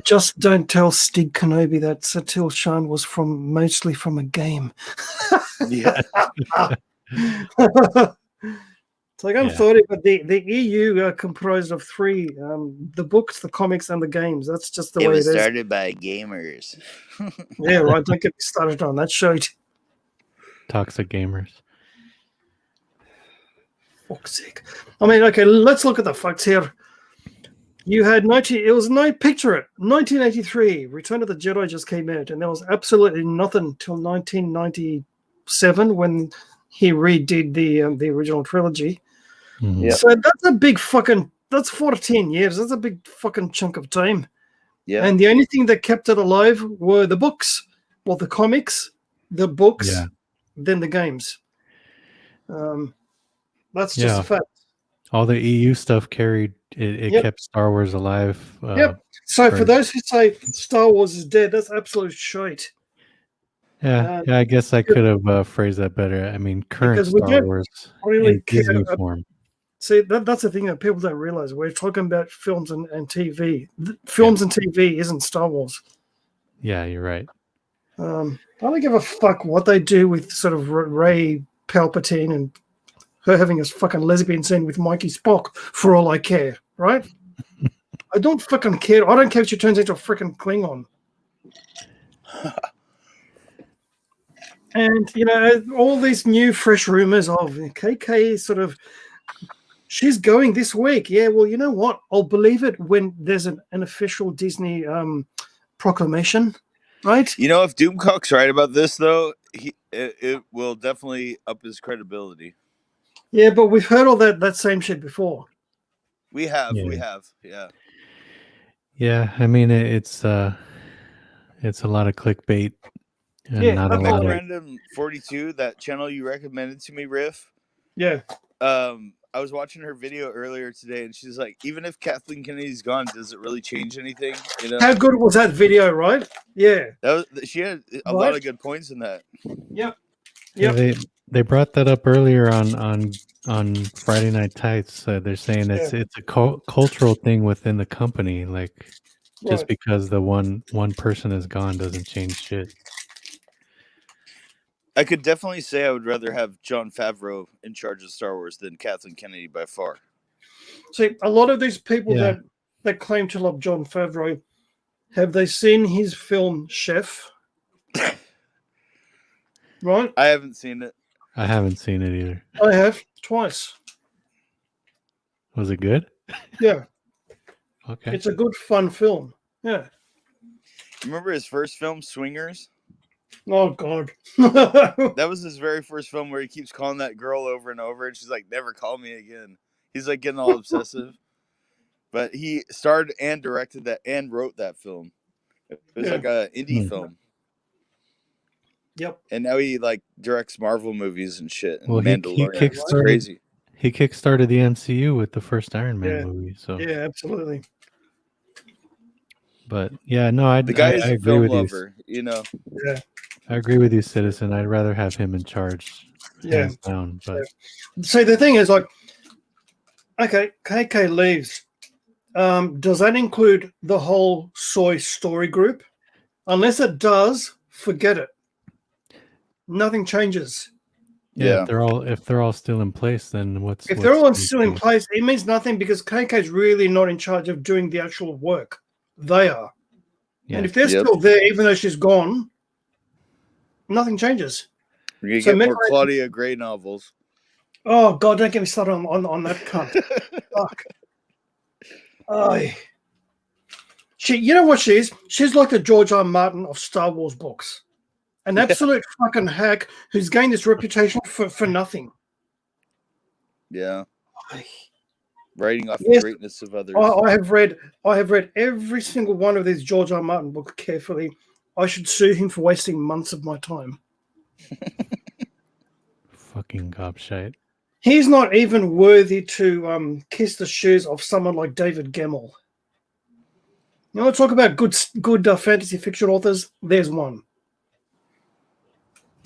Just don't tell Stig Kenobi that Satil Shan was mostly from a game. Yeah. It's like, I'm Yeah. sorry, but the EU are comprised of three: the books, the comics, and the games. That's just the way it is. started by gamers. Yeah, right. Don't get me started on that shit. Toxic gamers. Fuck's sake. I mean, okay, let's look at the facts here. You had 1983, Return of the Jedi just came out, and there was absolutely nothing till 1997 when he redid the original trilogy. Mhm. Yep. So that's 14 years. That's a big fucking chunk of time. Yeah. And the only thing that kept it alive were the books, well, the comics, the books, Yeah. then the games. That's just Yeah. a fact. All the EU stuff carried. It Yep. kept Star Wars alive. Yep. So for right. those who say Star Wars is dead, that's absolute shite. Yeah, I guess I could have phrased that better. I mean, current Because we Star don't Wars really in Disney care. form. See, that's the thing that people don't realize. We're talking about films and TV. Films and TV isn't Star Wars. Yeah, you're right. I don't give a fuck what they do with sort of Ray Palpatine and her having a fucking lesbian scene with Mikey Spock for all I care, right? I don't fucking care. I don't care if she turns into a freaking Klingon. And, all these new fresh rumors of KK sort of, she's going this week. Yeah, well, you know what? I'll believe it when there's an official Disney proclamation, right? If Doomcock's right about this, though, it will definitely up his credibility. Yeah, but we've heard all that same shit before. We have, Yeah. Yeah, I mean it's a lot of clickbait and Yeah, not a that's lot of Random 42, that channel you recommended to me, Riff. Yeah. I was watching her video earlier today, and she's like, even if Kathleen Kennedy's gone, does it really change anything? You know, How good was that video, right? Yeah. that was, she had a lot of good points in that. Yep. Yeah, Yep. they brought that up earlier on Friday Night Tights. They're saying it's a cultural thing within the company. Like just Right. because the one person is gone doesn't change shit. I could definitely say I would rather have Jon Favreau in charge of Star Wars than Kathleen Kennedy by far. See, a lot of these people Yeah. that claim to love Jon Favreau, have they seen his film Chef? Right? I haven't seen it. I haven't seen it either. I have twice. Was it good? Yeah. Okay. It's a good, fun film. Yeah. Remember his first film, Swingers? Oh, God. That was his very first film where he keeps calling that girl over and over, and she's like, never call me again. He's like getting all obsessive. But he starred and directed that and wrote that film. It was like a indie film. Yep. And now he like directs Marvel movies and shit. And Well, he Mandalorian. It's kickstarted crazy. He kickstarted the MCU with the first Iron Man movie. So Yeah, absolutely. But yeah, no, The guy is I a agree film with lover, you know. Yeah. I agree with you, Citizen. I'd rather have him in charge, Yeah. hands down. But See, the thing is, like, okay, KK leaves. Does that include the whole soy story group? Unless it does, forget it. Nothing changes. yeah, if they're all still in place, then If they're all still in place, it means nothing because KK's really not in charge of doing the actual work. They are. Yeah. And if they're still there, even though she's gone, nothing changes. We're gonna So get more Midnight- Claudia Gray novels. Oh, God, don't get me started on that cunt. Fuck. Aye. You know what she is? She's like the George R. Martin of Star Wars books. An absolute fucking hack who's gained this reputation for nothing. Yeah. Aye. Writing off Yes. the greatness of others. I have read every single one of these George R. Martin books carefully. I should sue him for wasting months of my time. fucking gobshite. He's not even worthy to kiss the shoes of someone like David Gemmell. You want to talk about good fantasy fiction authors? There's one.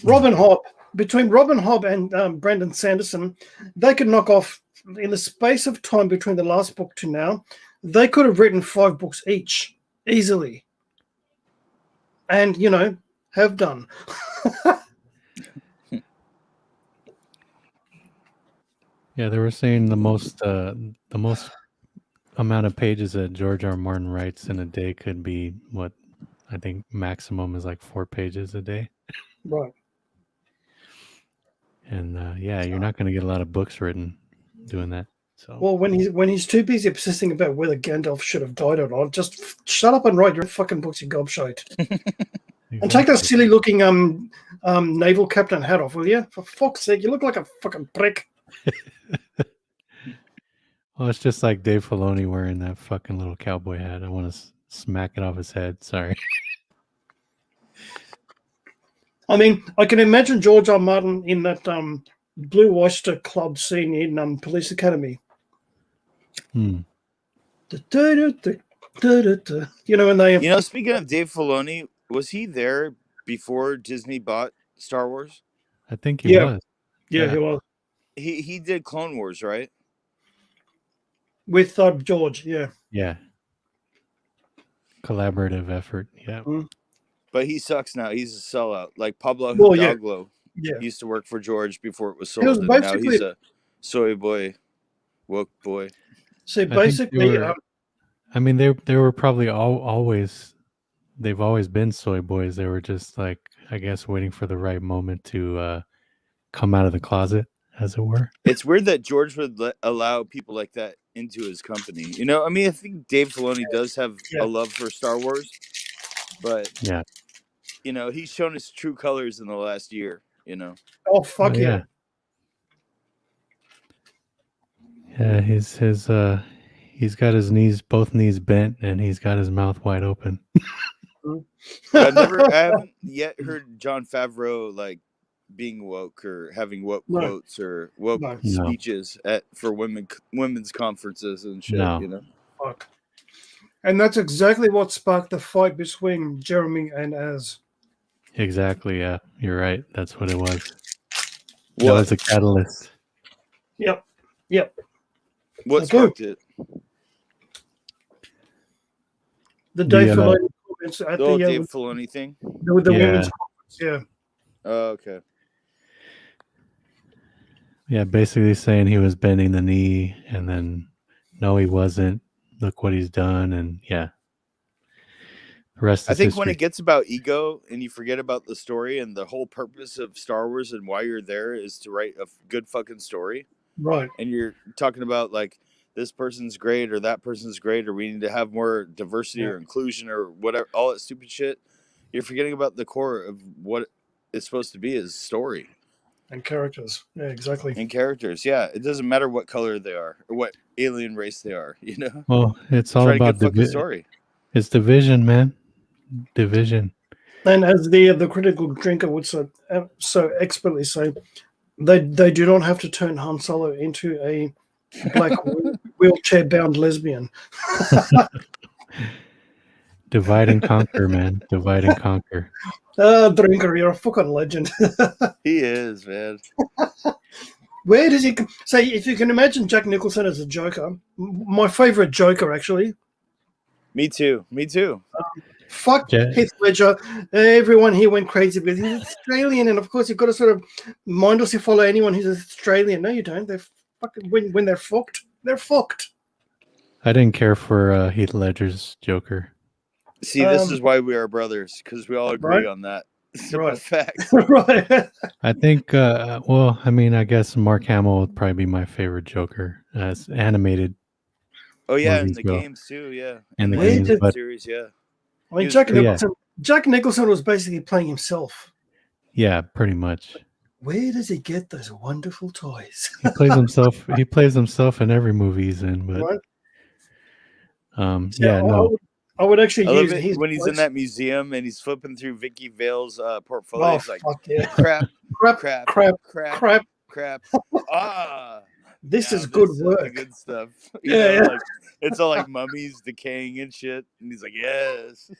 Robin Hobb. Between Robin Hobb and Brandon Sanderson, they could knock off, in the space of time between the last book to now, they could have written 5 books each, easily. And, have done. Yeah, they were saying the most amount of pages that George R. Martin writes in a day could be what I think maximum is like 4 pages a day. Right. And yeah, you're not going to get a lot of books written doing that. So Well, when he's too busy obsessing about whether Gandalf should have died or not, just shut up and write your fucking books, you gobshite. And take that silly looking naval captain hat off, will you? For fuck's sake, you look like a fucking prick. Well, it's just like Dave Filoni wearing that fucking little cowboy hat. I want to smack it off his head. Sorry. I mean, I can imagine George R. Martin in that Blue Oyster Club scene in Police Academy. Hmm. When they Speaking of Dave Filoni, was he there before Disney bought Star Wars? I think he was. Yeah, he was. He did Clone Wars, right? With George, yeah. Yeah. Collaborative effort. Yeah. But he sucks now. He's a sellout. Like Pablo Well, yeah. Hidalgo Yeah. used to work for George before it was He was sold, and now basically- he's a soy boy, woke boy. See, I think basically, they were- I mean, they were probably always. They've always been soy boys. They were just like, I guess, waiting for the right moment to come out of the closet, as it were. It's weird that George would allow people like that into his company. I mean, I think Dave Filoni does have Yeah. a love for Star Wars, but Yeah. He's shown his true colors in the last year. oh, fuck Oh, yeah. Yeah, he's got his both knees bent, and he's got his mouth wide open. I haven't yet heard Jon Favreau like being woke or having woke No. quotes or woke No. No. speeches for women's conferences and shit. No. You know. Fuck. And that's exactly what sparked the fight between Jeremy and Az. Exactly. Yeah, you're right. That's what it was. That What? was a catalyst. Yep. What I do. sparked it? The Dave The, Filoni comments at The old the Dave Filoni thing. the Yeah. women's conference. Yeah. Oh, okay. Yeah, basically saying he was bending the knee, and then no, he wasn't. Look what he's done, and yeah. The rest I is think history. when it gets about ego and you forget about the story and the whole purpose of Star Wars and why you're there is to write a good fucking story, Right. and you're talking about like this person's great or that person's great or we need to have more diversity or inclusion or whatever, all that stupid shit, you're forgetting about the core of what it's supposed to be is story And characters. Yeah, exactly. and characters. Yeah, it doesn't matter what color they are or what alien race they are, you know. Well, it's all Write a about good fucking division. story. It's division, man. Division. And as the critical drinker would so expertly say, they do not have to turn Han Solo into a black wheelchair-bound lesbian. Divide and conquer, man. Divide and conquer. Drinker, you're a fucking legend. He is, man. Where does he say? If you can imagine Jack Nicholson as a Joker, my favorite Joker actually. Me too. Fuck Yeah. Heath Ledger. Everyone here went crazy because he's Australian, and of course you've got to sort of mindlessly follow anyone who's Australian. No, you don't. They're fucking when they're fucked, they're fucked. I didn't care for Heath Ledger's Joker. See, this is why we are brothers, because we all agree Right. on that. Simple Right. fact. Right. I think, well, I mean, I guess Mark Hamill would probably be my favorite Joker as animated Oh yeah, in movies the go. games too. Yeah, in the Where games, did- but series. Yeah. I mean, He was Jack great. Nicholson. Jack Nicholson was basically playing himself. yeah, pretty much. Where does he get those wonderful toys? He plays himself. He plays himself in every movie he's in. But Right? yeah, no, I would actually I love use it his when he's in voice. that museum and he's flipping through Vicky Vale's portfolio. Oh, He's like, fuck yeah. crap, Crap, crap, crap, crap, crap. crap. Ah, This now is good the work. good stuff. Yeah, yeah. Like, it's all like mummies decaying and shit, and he's like, yes.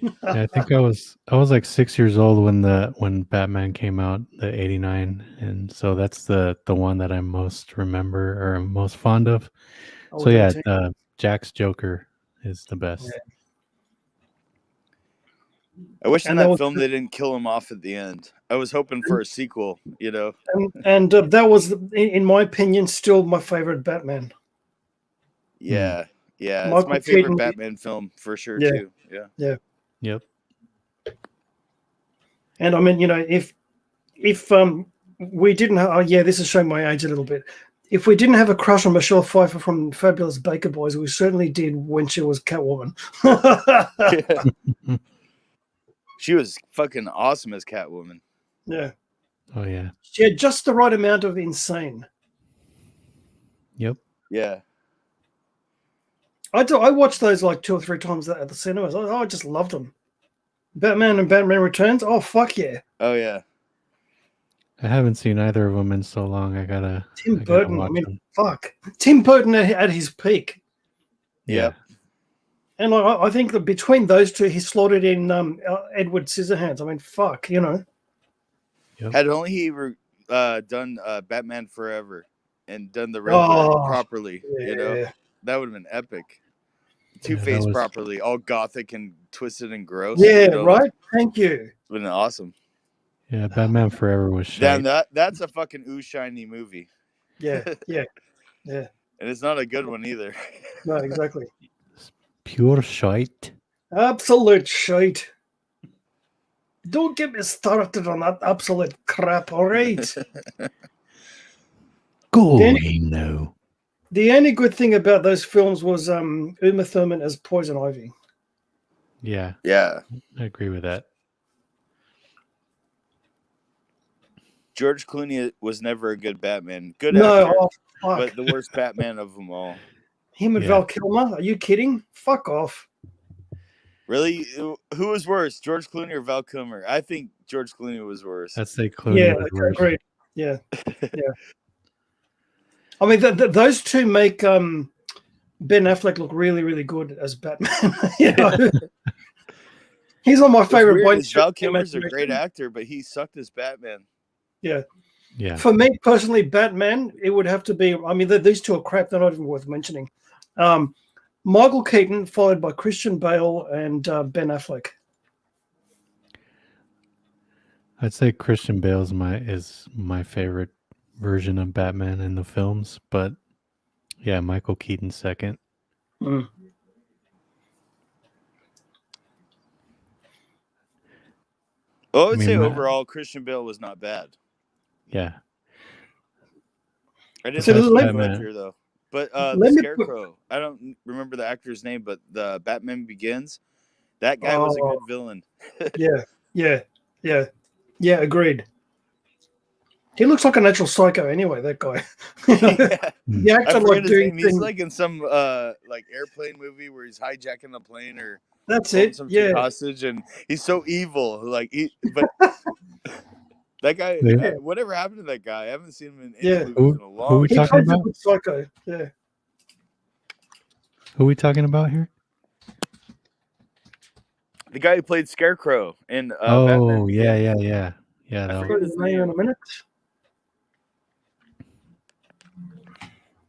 yeah, I think I was like 6 years old when Batman came out, the '89, and so that's the one that I most remember or am most fond of. I So would yeah, do Jack's Joker is the best. Yeah. I wish in And that that was film the- they didn't kill him off at the end. I was hoping for a sequel, you know. And that was, in my opinion, still my favorite Batman. Yeah, yeah. It's Michael my favorite Keaton- Batman film for sure Yeah. too. Yeah. Yep. And I mean, you know, if we didn't have, oh yeah, this is showing my age a little bit. If we didn't have a crush on Michelle Pfeiffer from Fabulous Baker Boys, we certainly did when she was Catwoman. She was fucking awesome as Catwoman. Yeah, Oh yeah. she had just the right amount of insane. Yep. Yeah. I watched those like 2 or 3 times at the cinemas. I just loved them. Batman and Batman Returns. Oh fuck yeah! Oh yeah. I haven't seen either of them in so long. I gotta Tim gotta Burton. I watch mean, them. fuck. Tim Burton at his peak. Yeah. And I think that between those two, he slotted in Edward Scissorhands. I mean, fuck, you know. Had only he done Batman Forever and done the Riddler properly, you know, Yeah. that would have been epic. that Two-Face was- properly, all gothic and twisted and gross. Yeah, you know, right? Thank you. Been awesome. Yeah, Batman Forever was Damn, shit. that's a fucking ooh shiny movie, Yeah, yeah, and it's not a good one either. no, exactly. Pure shite. Absolute shite. Don't get me started on that absolute crap, all right? Go Then- away now. The only good thing about those films was Uma Thurman as Poison Ivy. Yeah, Yeah, I agree with that. George Clooney was never a good Batman. Good No, actor, oh, fuck. but the worst Batman of them all. Him and Yeah. Val Kilmer? Are you kidding? Fuck off. Really? Who was worse, George Clooney or Val Kilmer? I think George Clooney was worse. I'd say Clooney Yeah, was I worse. agree. Yeah, yeah. I mean, those two make Ben Affleck look really, really good as Batman. You know? He's on my What's favorite weird point. is Val Kilmer's a great actor, but he sucked as Batman. Yeah. Yeah. For me personally, Batman, it would have to be. I mean, these two are crap. They're not even worth mentioning. Michael Keaton, followed by Christian Bale and Ben Affleck. I'd say Christian Bale is my favorite version of Batman in the films, but yeah, Michael Keaton second. Mm. Well, I would say overall, Christian Bale was not bad. Yeah. I didn't So like let- Heath Ledger though. But Let the me Scarecrow, I don't remember the actor's name, but the Batman Begins, that guy was a good villain. Yeah. Agreed. He looks like a natural psycho anyway. That guy. Yeah. He I acted forget like his doing name. He's things. like in some like airplane movie where he's hijacking a plane or That's holding it. some Yeah. chick hostage, and he's so evil. Like but that guy, Yeah. whatever happened to that guy? I haven't seen him in any Yeah. movies in a Who long we He time. talking plays a about? good psycho. Yeah. Who are we talking about here? The guy who played Scarecrow in Batman Oh, Begins. yeah. Yeah, I that forget was, his Tell you the name in name. a minute.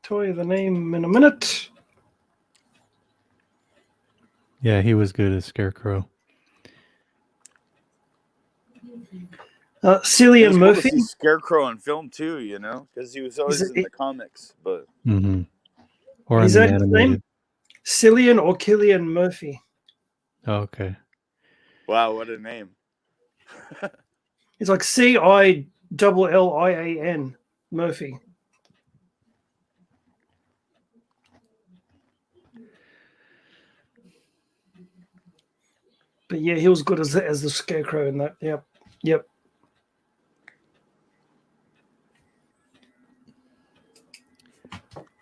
Tell you the name in a minute. yeah, he was good as Scarecrow. It Cillian was cool to Murphy. see Scarecrow on film too, you know, because he was always Is in it- the comics. But Mm-hmm. Or in Is the that his name? animated. Cillian or Killian Murphy. Oh, okay. wow, what a name! It's like CILLIAN Murphy. But yeah, he was good as the Scarecrow in that. Yep.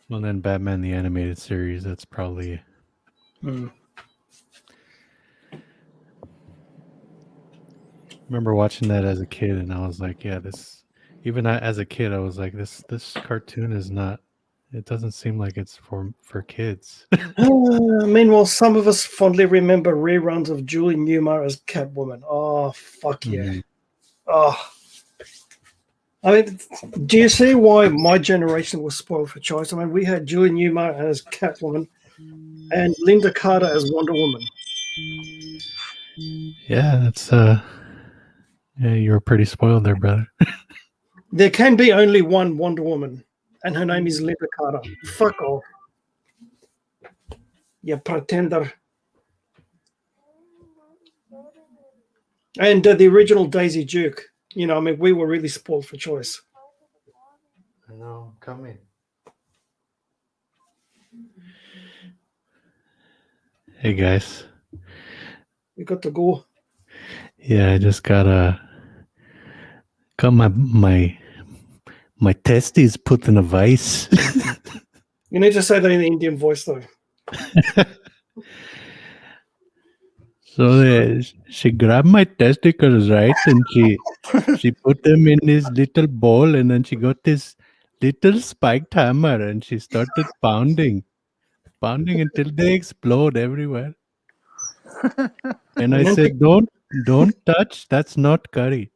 Well, then Batman the Animated Series, that's probably... Mm. I remember watching that as a kid, and I was like, yeah, this... Even as a kid, I was like, this cartoon is not... It doesn't seem like it's for kids. Meanwhile, some of us fondly remember reruns of Julie Newmar as Catwoman. Oh, fuck yeah. Mhm. Oh. I mean, do you see why my generation was spoiled for choice? I mean, we had Julie Newmar as Catwoman and Linda Carter as Wonder Woman. Yeah, that's... Yeah, you were pretty spoiled there, brother. There can be only one Wonder Woman, and her name is Linda Carter. Fuck off. You pretender. And the original Daisy Duke. You know, I mean, we were really spoiled for choice. I know, come in. Hey, guys. We got to go. Yeah, I just got my testes put in a vice. You need to say that in the Indian voice, though. So she grabbed my testicles, right? And she put them in this little bowl, and then she got this little spiked hammer, and she started pounding until they explode everywhere. And I said, don't touch. That's not curry.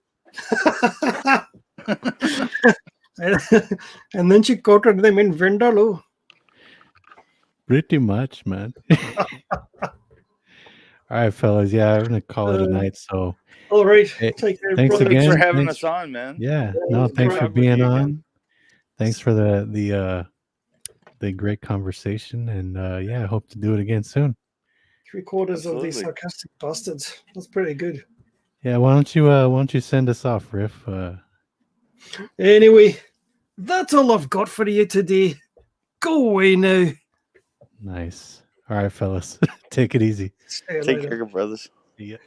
And then she coated them in Vindaloo. Pretty much, man. All right, fellas. Yeah, I'm gonna call it a night. So All right. Hey, Take care. thanks brother. again. Thanks for having Thanks. us on, man. yeah, no, thanks for talking with being you on. again. Thanks for the great conversation, and yeah, I hope to do it again soon. 3/4 of these Absolutely. sarcastic bastards. That's pretty good. Yeah, why don't you send us off, Riff? Anyway, that's all I've got for you today. Go away now. Nice. All right, fellas, take it easy. See you Take later. care, brothers. See ya.